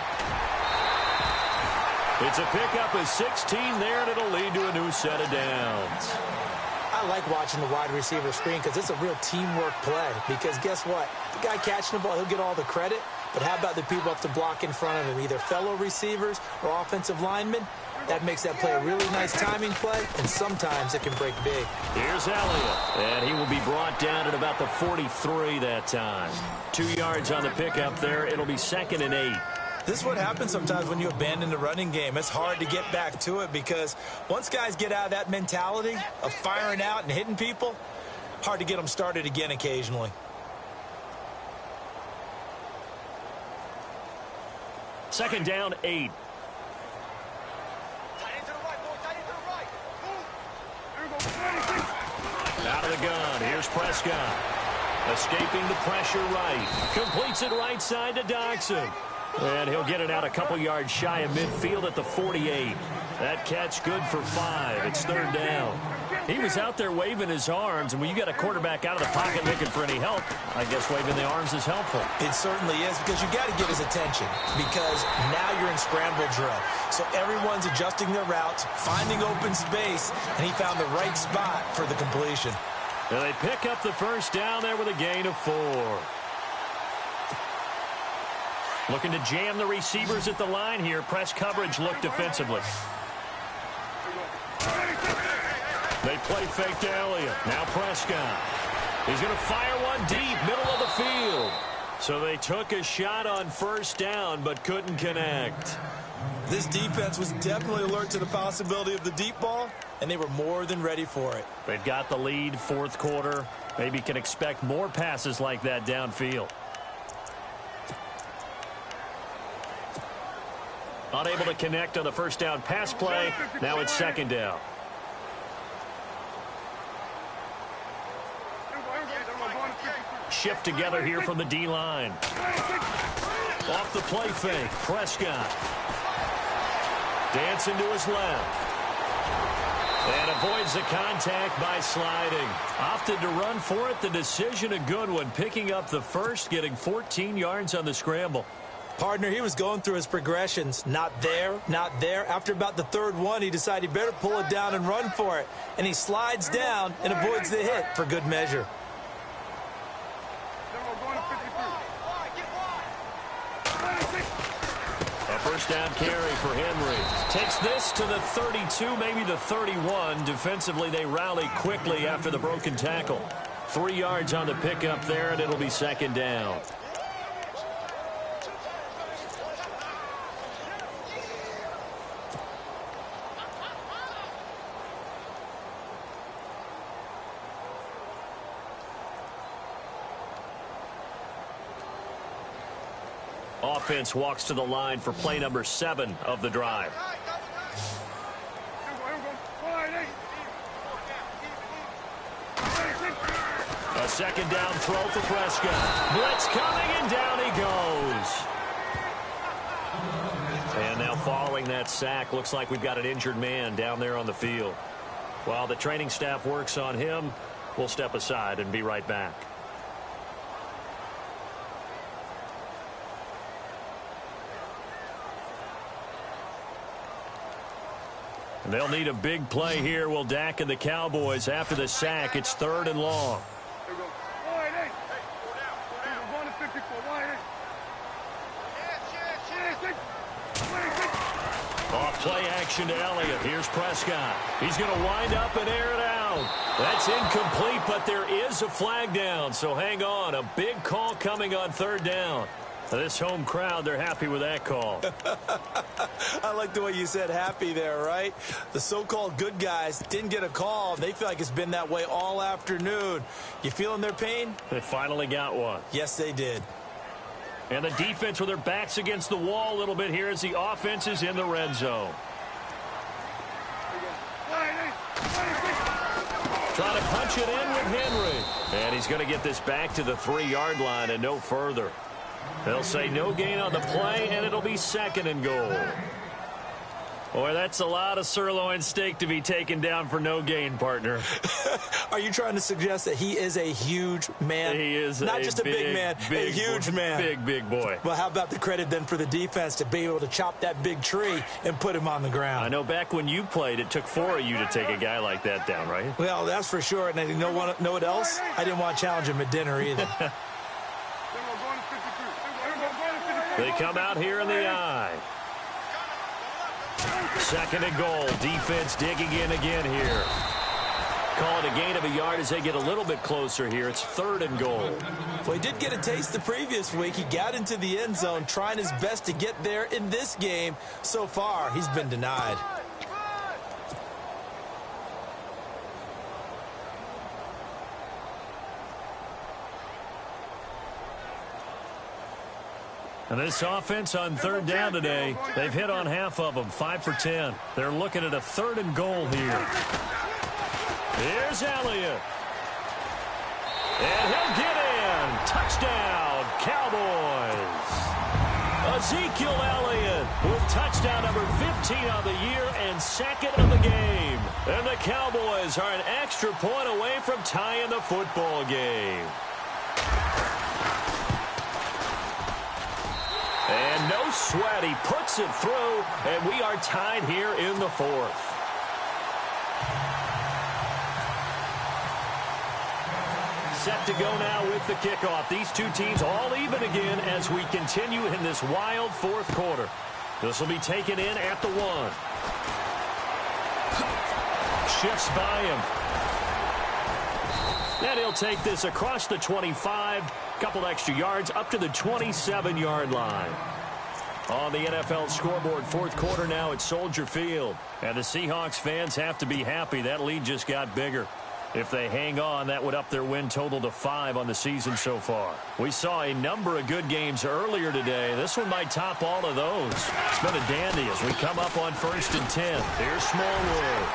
It's a pickup of 16 there, and it'll lead to a new set of downs. I like watching the wide receiver screen because it's a real teamwork play. Because guess what? The guy catching the ball, he'll get all the credit. But how about the people up to block in front of him, either fellow receivers or offensive linemen? That makes that play a really nice timing play, and sometimes it can break big. Here's Elliott, and he will be brought down at about the 43 that time. 2 yards on the pickup there. It'll be 2nd and 8. This is what happens sometimes when you abandon the running game. It's hard to get back to it because once guys get out of that mentality of firing out and hitting people, hard to get them started again occasionally. Second down, 8. Out of the gun, here's Prescott. Escaping the pressure right. Completes it right side to Dodson. And he'll get it out a couple yards shy of midfield at the 48. That catch good for 5. It's 3rd down. He was out there waving his arms, and when you got a quarterback out of the pocket looking for any help, I guess waving the arms is helpful. It certainly is, because you got to get his attention, because now you're in scramble drill. So everyone's adjusting their routes, finding open space, and he found the right spot for the completion. And they pick up the first down there with a gain of 4. Looking to jam the receivers at the line here. Press coverage look defensively. They play fake to Elliott. Now Prescott. He's going to fire one deep, middle of the field. So they took a shot on first down, but couldn't connect. This defense was definitely alert to the possibility of the deep ball, and they were more than ready for it. They've got the lead, 4th quarter. Maybe can expect more passes like that downfield. Unable to connect on the first down pass play. Now it's 2nd down. Shift together here from the D-line. Off the play fake, Prescott. Dancing to his left. And avoids the contact by sliding. Opted to run for it. The decision a good one. Picking up the first, getting 14 yards on the scramble. Partner, he was going through his progressions. Not there, not there. After about the 3rd one, he decided he better pull it down and run for it. And he slides down and avoids the hit for good measure. A first down carry for Henry. Takes this to the 32, maybe the 31. Defensively, they rally quickly after the broken tackle. 3 yards on the pickup there, and it'll be 2nd down. Offense walks to the line for play number 7 of the drive. A 2nd down throw for Prescott. Blitz coming, and down he goes. And now following that sack, looks like we've got an injured man down there on the field. While the training staff works on him, we'll step aside and be right back. And they'll need a big play here. Will Dak and the Cowboys after the sack. It's 3rd and long. There we go. Wide eight. Hey, go down. Go down. 1 and 54. Wide eight. Off play action to Elliott. Here's Prescott. He's going to wind up and air it out. That's incomplete, but there is a flag down. So hang on. A big call coming on 3rd down. This home crowd, they're happy with that call. I like the way you said happy there, right? The so-called good guys didn't get a call. They feel like it's been that way all afternoon. You feeling their pain? They finally got one. Yes, they did. And the defense with their backs against the wall a little bit here as the offense is in the red zone. Trying to punch it in with Henry. And he's going to get this back to the 3-yard line and no further. They'll say no gain on the play, and it'll be 2nd and goal. Boy, that's a lot of sirloin steak to be taken down for no gain, partner. Are you trying to suggest that he is a huge man? He is not just a big man, a huge man. Big boy. Well, how about the credit then for the defense to be able to chop that big tree and put him on the ground? I know back when you played, it took 4 of you to take a guy like that down, right? Well, that's for sure. And you know what else? I didn't want to challenge him at dinner either. They come out here in the eye. 2nd and goal. Defense digging in again here. Call it a gain of a yard as they get a little bit closer here. It's 3rd and goal. Well, he did get a taste the previous week. He got into the end zone, trying his best to get there in this game. So far, he's been denied. And this offense on 3rd down today, they've hit on half of them, 5 for 10. They're looking at a 3rd and goal here. Here's Elliott. And he'll get in. Touchdown, Cowboys. Ezekiel Elliott with touchdown number 15 of the year and 2nd of the game. And the Cowboys are an extra point away from tying the football game. And no sweat, he puts it through, and we are tied here in the 4th. Set to go now with the kickoff. These two teams all even again as we continue in this wild 4th quarter. This will be taken in at the 1. Shifts by him. And he'll take this across the 25. Couple extra yards up to the 27-yard line. On the NFL scoreboard, 4th quarter now at Soldier Field. And the Seahawks fans have to be happy. That lead just got bigger. If they hang on, that would up their win total to 5 on the season so far. We saw a number of good games earlier today. This one might top all of those. It's been a dandy as we come up on 1st and 10. Here's Smallwood.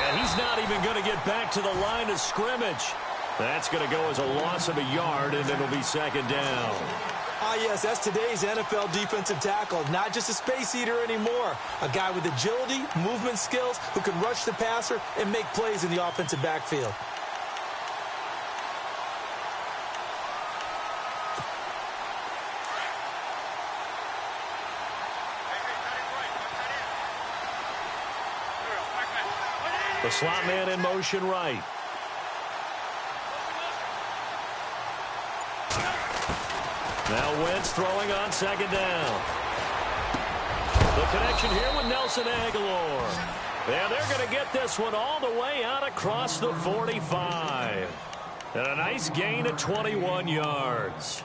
And he's not even going to get back to the line of scrimmage. That's going to go as a loss of a yard, and it'll be 2nd down. Yes, that's today's NFL defensive tackle. Not just a space eater anymore. A guy with agility, movement skills, who can rush the passer and make plays in the offensive backfield. The slot man in motion right. Now Wentz throwing on 2nd down. The connection here with Nelson Aguilar. And they're going to get this one all the way out across the 45. And a nice gain of 21 yards.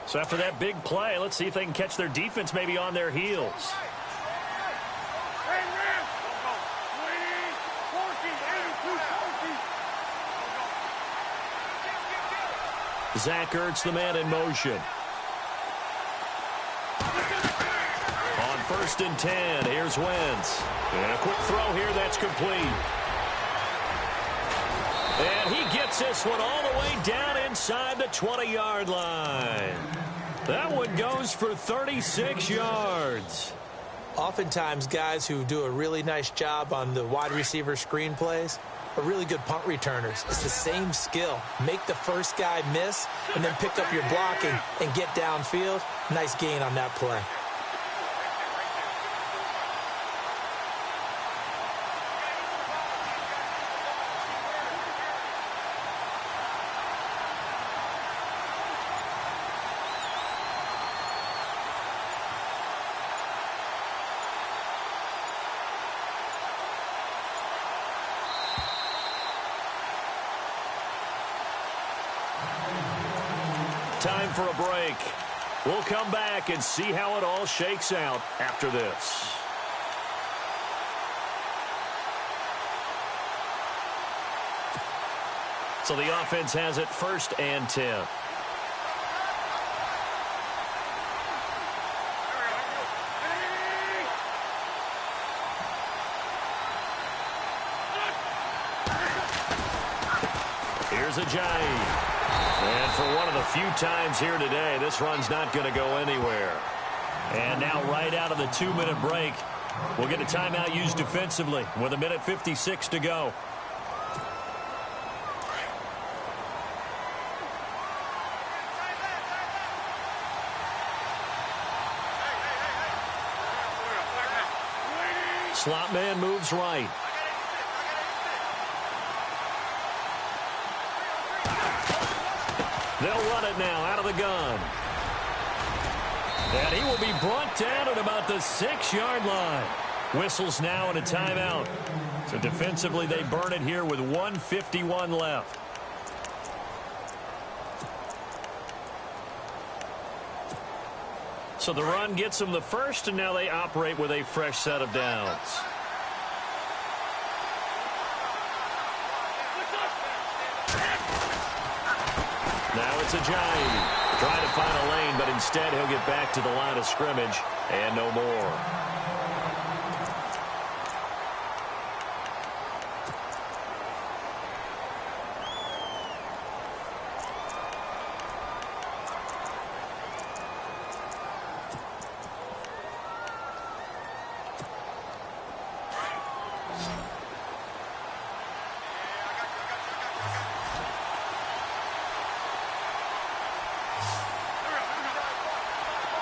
So after that big play, let's see if they can catch their defense maybe on their heels. Zach Ertz, the man in motion. On 1st and 10, here's Wentz. And a quick throw here that's complete. And he gets this one all the way down inside the 20-yard line. That one goes for 36 yards. Oftentimes, guys who do a really nice job on the wide receiver screen plays are really good punt returners. It's the same skill. Make the first guy miss and then pick up your blocking and get downfield. Nice gain on that play. Time for a break. We'll come back and see how it all shakes out after this. So the offense has it 1st and 10. Here's Ajayi. And for one of the few times here today, this run's not going to go anywhere. And now right out of the 2-minute break, we'll get a timeout used defensively with 1:56 to go. Slot man moves right. They'll run it now out of the gun. And he will be brought down at about the 6-yard line. Whistles now and a timeout. So defensively they burn it here with 1:51 left. So the run gets them the first, and now they operate with a fresh set of downs. Now it's Ajayi. Trying to find a lane, but instead he'll get back to the line of scrimmage and no more.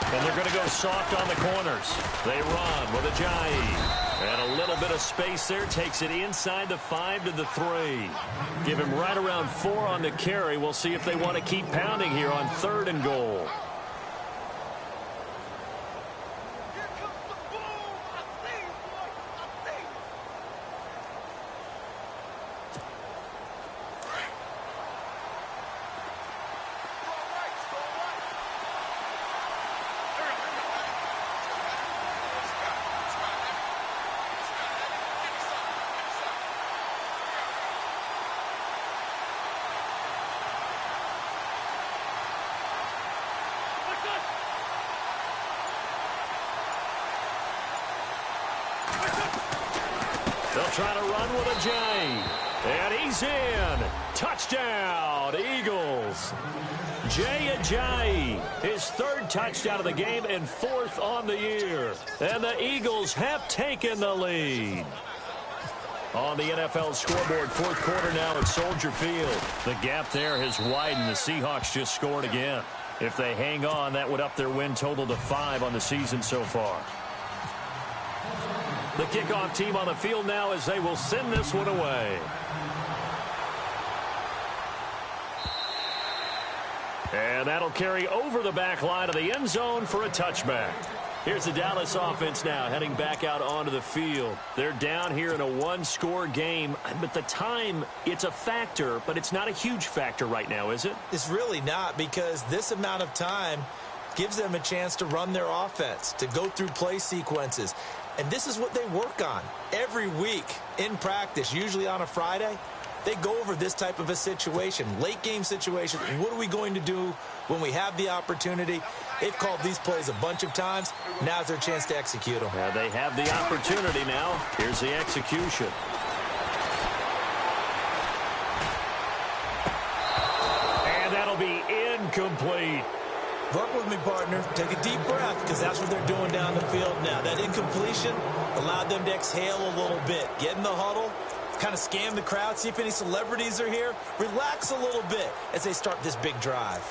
And they're going to go soft on the corners. They run with Ajayi. And a little bit of space there takes it inside the 5 to the 3. Give him right around 4 on the carry. We'll see if they want to keep pounding here on 3rd and goal. They'll try to run with Ajayi. And he's in. Touchdown, Eagles. Jay Ajayi, his 3rd touchdown of the game and 4th on the year. And the Eagles have taken the lead. On the NFL scoreboard, 4th quarter now at Soldier Field. The gap there has widened. The Seahawks just scored again. If they hang on, that would up their win total to 5 on the season so far. The kickoff team on the field now as they will send this one away. And that'll carry over the back line of the end zone for a touchback. Here's the Dallas offense now heading back out onto the field. They're down here in a 1-score game. But the time, it's a factor, but it's not a huge factor right now, is it? It's really not, because this amount of time gives them a chance to run their offense, to go through play sequences. And this is what they work on every week in practice, usually on a Friday. They go over this type of a situation, late game situation. What are we going to do when we have the opportunity? They've called these plays a bunch of times. Now's their chance to execute them. Yeah, they have the opportunity now. Here's the execution. And that'll be incomplete. Work with me, partner. Take a deep breath, because that's what they're doing down the field now. That incompletion allowed them to exhale a little bit. Get in the huddle, kind of scan the crowd, see if any celebrities are here. Relax a little bit as they start this big drive.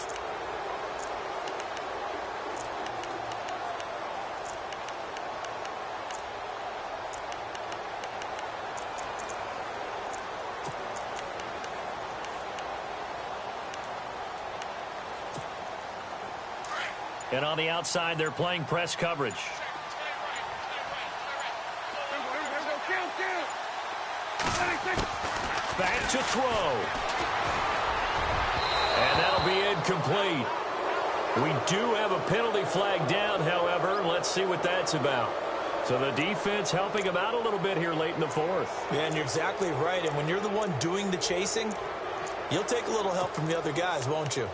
And on the outside, they're playing press coverage. Back to throw. And that'll be incomplete. We do have a penalty flag down, however. Let's see what that's about. So the defense helping them out a little bit here late in the fourth. Yeah, and you're exactly right. And when you're the one doing the chasing, you'll take a little help from the other guys, won't you?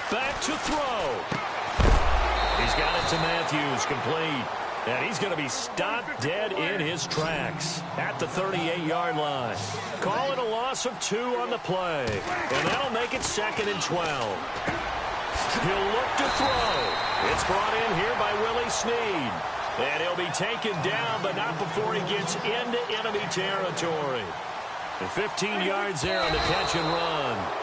Back to throw. He's got it to Matthews, complete. And he's going to be stopped dead in his tracks at the 38-yard line. Call it a loss of 2 on the play. And that'll make it 2nd and 12. He'll look to throw. It's brought in here by Willie Snead. And he'll be taken down, but not before he gets into enemy territory. And 15 yards there on the catch and run.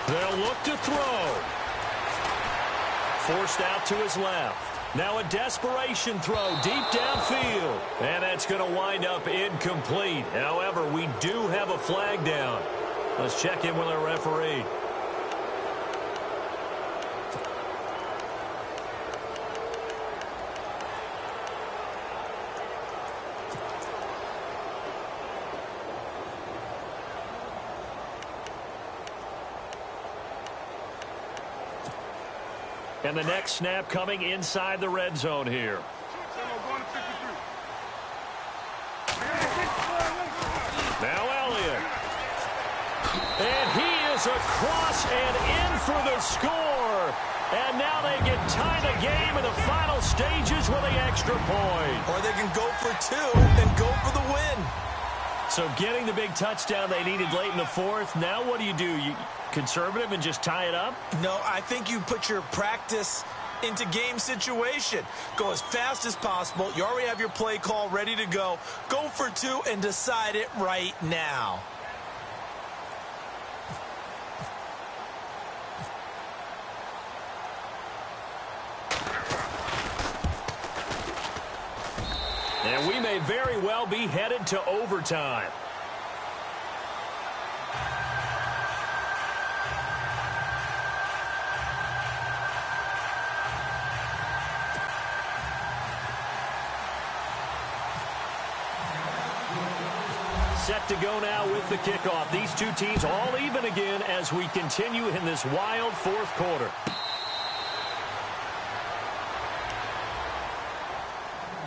They'll look to throw. Forced out to his left. Now a desperation throw deep downfield. And that's going to wind up incomplete. However, we do have a flag down. Let's check in with our referee. And the next snap coming inside the red zone here. Now Elliott. And he is across and in for the score. And now they can tie the game in the final stages with the extra point. Or they can go for 2 and go for the win. So getting the big touchdown they needed late in the fourth. Now what do? You conservative and just tie it up? No, I think you put your practice into game situation. Go as fast as possible. You already have your play call ready to go. Go for 2 and decide it right now. And we may very well be headed to overtime. Set to go now with the kickoff. These two teams all even again as we continue in this wild fourth quarter.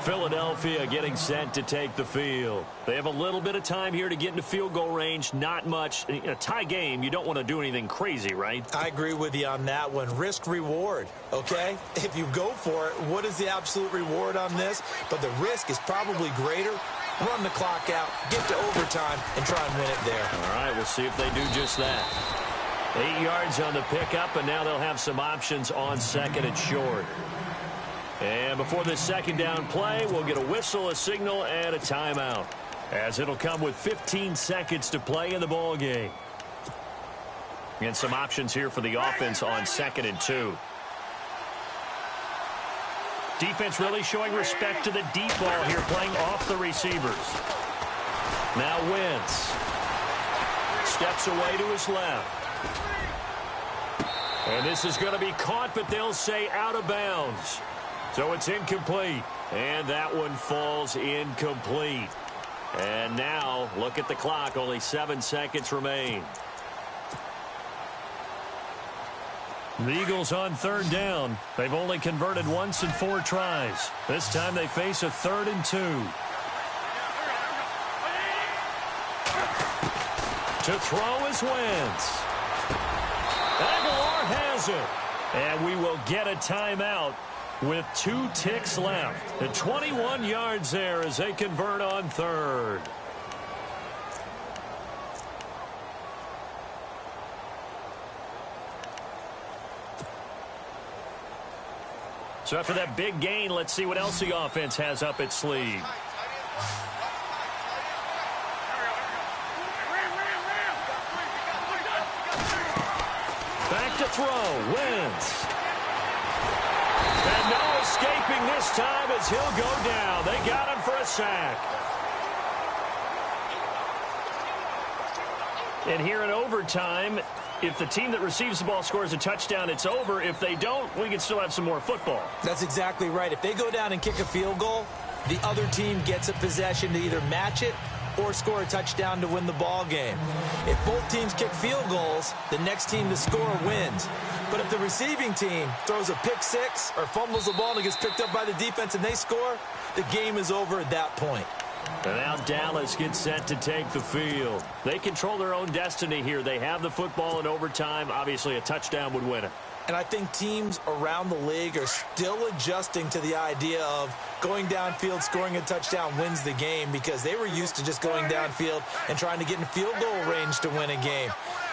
Philadelphia getting set to take the field. They have a little bit of time here to get into field goal range. Not much. In a tie game, you don't want to do anything crazy, right? I agree with you on that one. Risk reward, okay? If you go for it, what is the absolute reward on this? But the risk is probably greater. Run the clock out, get to overtime, and try and win it there. All right, we'll see if they do just that. 8 yards on the pickup, and now they'll have some options on second and short. And before this second down play, we'll get a whistle, a signal, and a timeout. as it'll come with 15 seconds to play in the ball game. And some options here for the offense on 2nd and 2. Defense really showing respect to the deep ball here, playing off the receivers. Now Wentz steps away to his left. And this is going to be caught, but they'll say out of bounds. So it's incomplete. And that one falls incomplete. And now, look at the clock. Only 7 seconds remain. The Eagles on 3rd down. They've only converted once in 4 tries. This time they face a 3rd and 2. To throw is Wentz. Aguilar has it. And we will get a timeout with 2 ticks left. And 21 yards there as they convert on 3rd. So after that big gain, let's see what else the offense has up its sleeve. Back to throw. Wentz. And no escaping this time as he'll go down. They got him for a sack. And here in overtime, if the team that receives the ball scores a touchdown, it's over. If they don't, we can still have some more football. That's exactly right. If they go down and kick a field goal, the other team gets a possession to either match it or score a touchdown to win the ball game. If both teams kick field goals, the next team to score wins. But if the receiving team throws a pick six or fumbles the ball and it gets picked up by the defense and they score, the game is over at that point. And now Dallas gets set to take the field. They control their own destiny here. They have the football in overtime. Obviously, a touchdown would win it. And I think teams around the league are still adjusting to the idea of going downfield, scoring a touchdown wins the game, because they were used to just going downfield and trying to get in field goal range to win a game.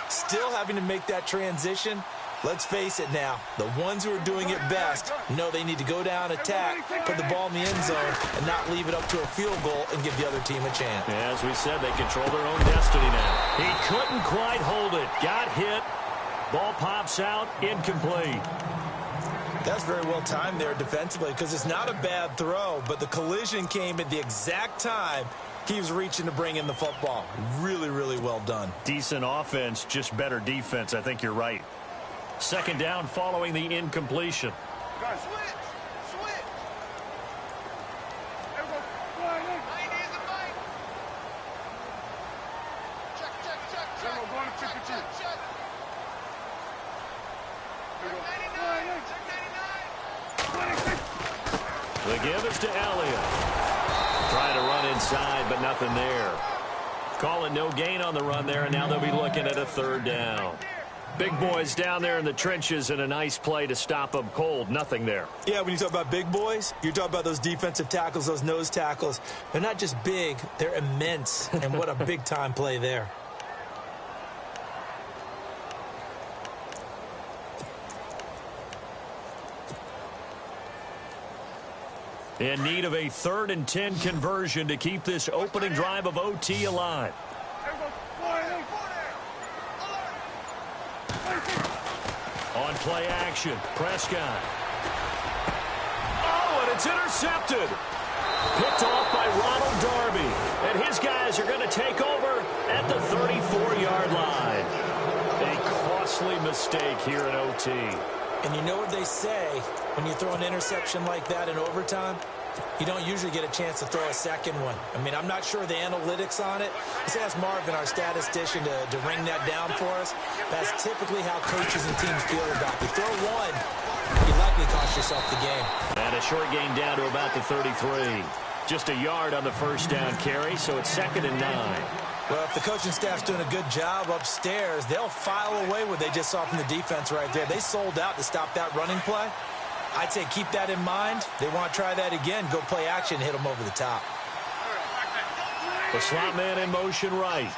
Still having to make that transition. Let's face it now, the ones who are doing it best know they need to go down, attack, put the ball in the end zone, and not leave it up to a field goal and give the other team a chance. As we said, they control their own destiny now. He couldn't quite hold it. Got hit. Ball pops out. Incomplete. That's very well timed there defensively, because it's not a bad throw, but the collision came at the exact time he was reaching to bring in the football. Really, really well done. Decent offense, just better defense. I think you're right. 2nd down following the incompletion. Guys, switch. The give is to Elliott. Trying to run inside, but nothing there. Calling no gain on the run there, and now they'll be looking at a 3rd down. Big boys down there in the trenches, and a nice play to stop them cold. Nothing there. Yeah, when you talk about big boys, you're talking about those defensive tackles, those nose tackles. They're not just big, they're immense, and what a big-time play there. In need of a 3rd and 10 conversion to keep this opening drive of OT alive. On play action, Prescott. Oh, and it's intercepted. Picked off by Ronald Darby. And his guys are going to take over at the 34-yard line. A costly mistake here in OT. And you know what they say, when you throw an interception like that in overtime, you don't usually get a chance to throw a second one. I mean, I'm not sure the analytics on it. Let's ask Marvin, our statistician, to ring that down for us. That's typically how coaches and teams feel about it. You throw one, you likely cost yourself the game. And a short gain down to about the 33. Just a yard on the 1st down carry, so it's 2nd and 9. Well, if the coaching staff's doing a good job upstairs, they'll file away what they just saw from the defense right there. They sold out to stop that running play. I'd say keep that in mind. They want to try that again. Go play action, hit them over the top. The slot man in motion right.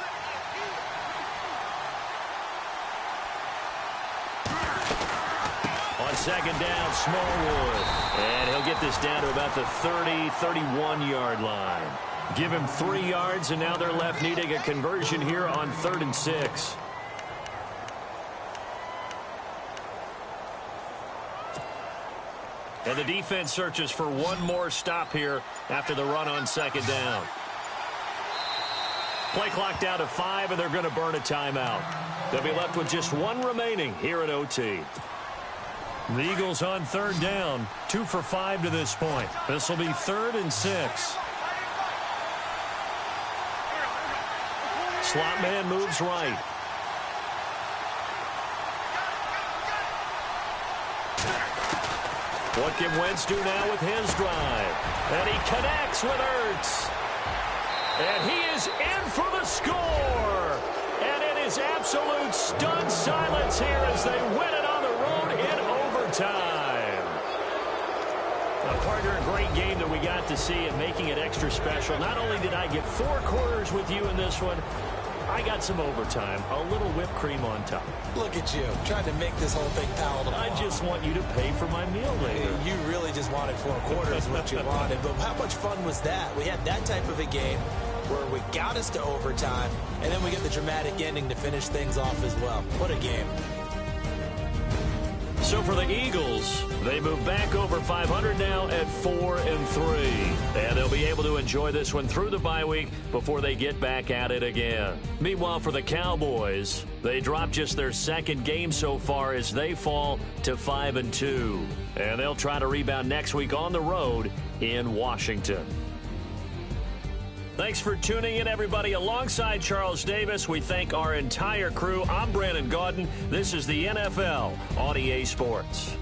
On 2nd down, Smallwood. And he'll get this down to about the 30, 31-yard line. Give him 3 yards, and now they're left needing a conversion here on 3rd and 6. And the defense searches for one more stop here after the run on 2nd down. Play clock down to 5, and they're going to burn a timeout. They'll be left with just 1 remaining here at OT. The Eagles on 3rd down, 2 for 5 to this point. This will be 3rd and 6. Slot man moves right. What can Wentz do now with his drive? And he connects with Ertz. And he is in for the score. And it is absolute stunned silence here as they win it on the road in overtime. Partner, a great game that we got to see and making it extra special. Not only did I get 4 quarters with you in this one, I got some overtime, a little whipped cream on top. Look at you, trying to make this whole thing palatable. I just want you to pay for my meal later. You really just wanted 4 quarters, what you wanted. But how much fun was that? We had that type of a game where we got us to overtime, and then we get the dramatic ending to finish things off as well. What a game. So for the Eagles, they move back over 500 now at 4 and 3. And they'll be able to enjoy this one through the bye week before they get back at it again. Meanwhile, for the Cowboys, they drop just their 2nd game so far as they fall to 5 and 2. And they'll try to rebound next week on the road in Washington. Thanks for tuning in, everybody. Alongside Charles Davis, we thank our entire crew. I'm Brandon Gaudin. This is the NFL on EA Sports.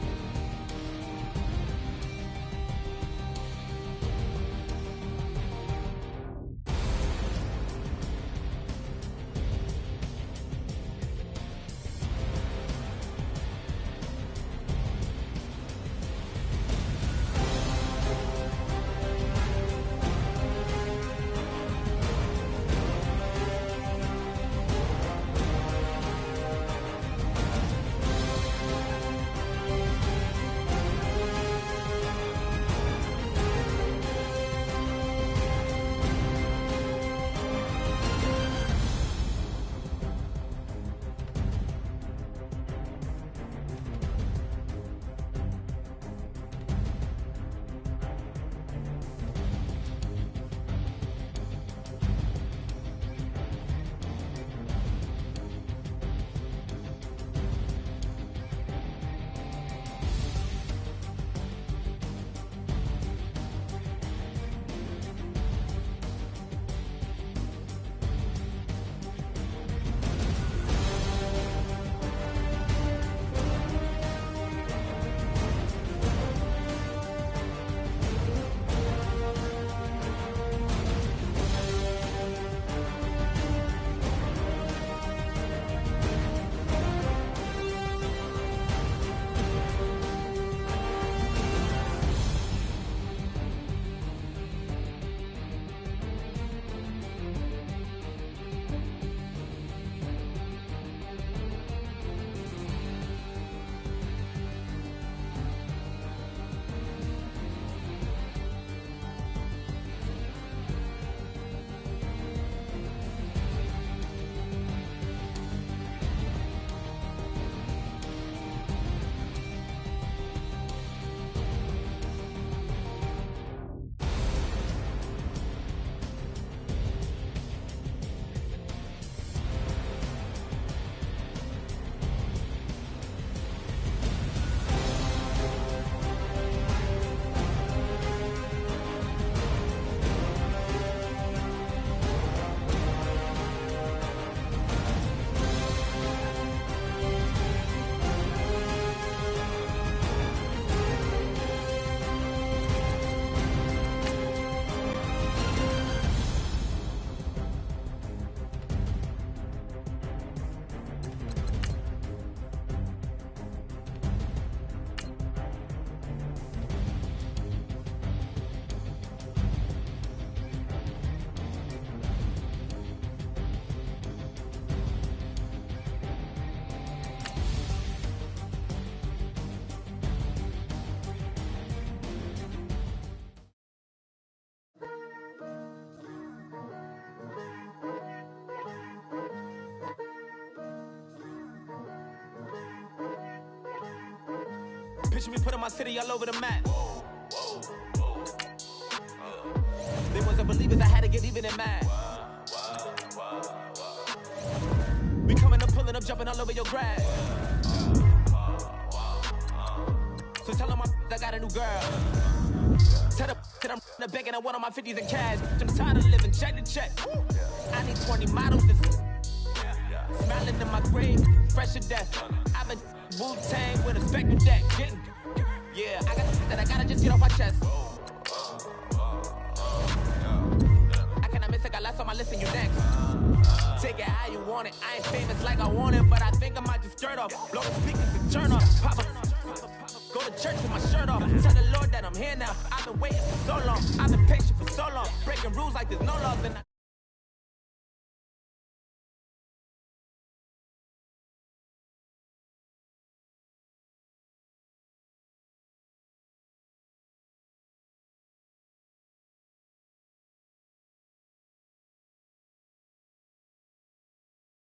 Picture me putting my city all over the map. They wasn't believers, I had to get even and mad. We coming up, pulling up, jumping all over your grass. So tell them I got a new girl. Tell them that I'm the begging, I want on my 50s in cash. I'm tired of living check to check. I need 20 models to smiling in my grave, fresh to death. I've been Wu-Tang with a spectrum deck. Yeah, I got that I gotta just get off my chest. I cannot miss it, got last on my list and you next. Take it how you want it. I ain't famous like I want it, but I think I might just skirt off. Blow the speakers and turn off. Pop up. Go to church with my shirt off. Tell the Lord that I'm here now. I've been waiting for so long. I've been patient for so long. Breaking rules like there's no laws.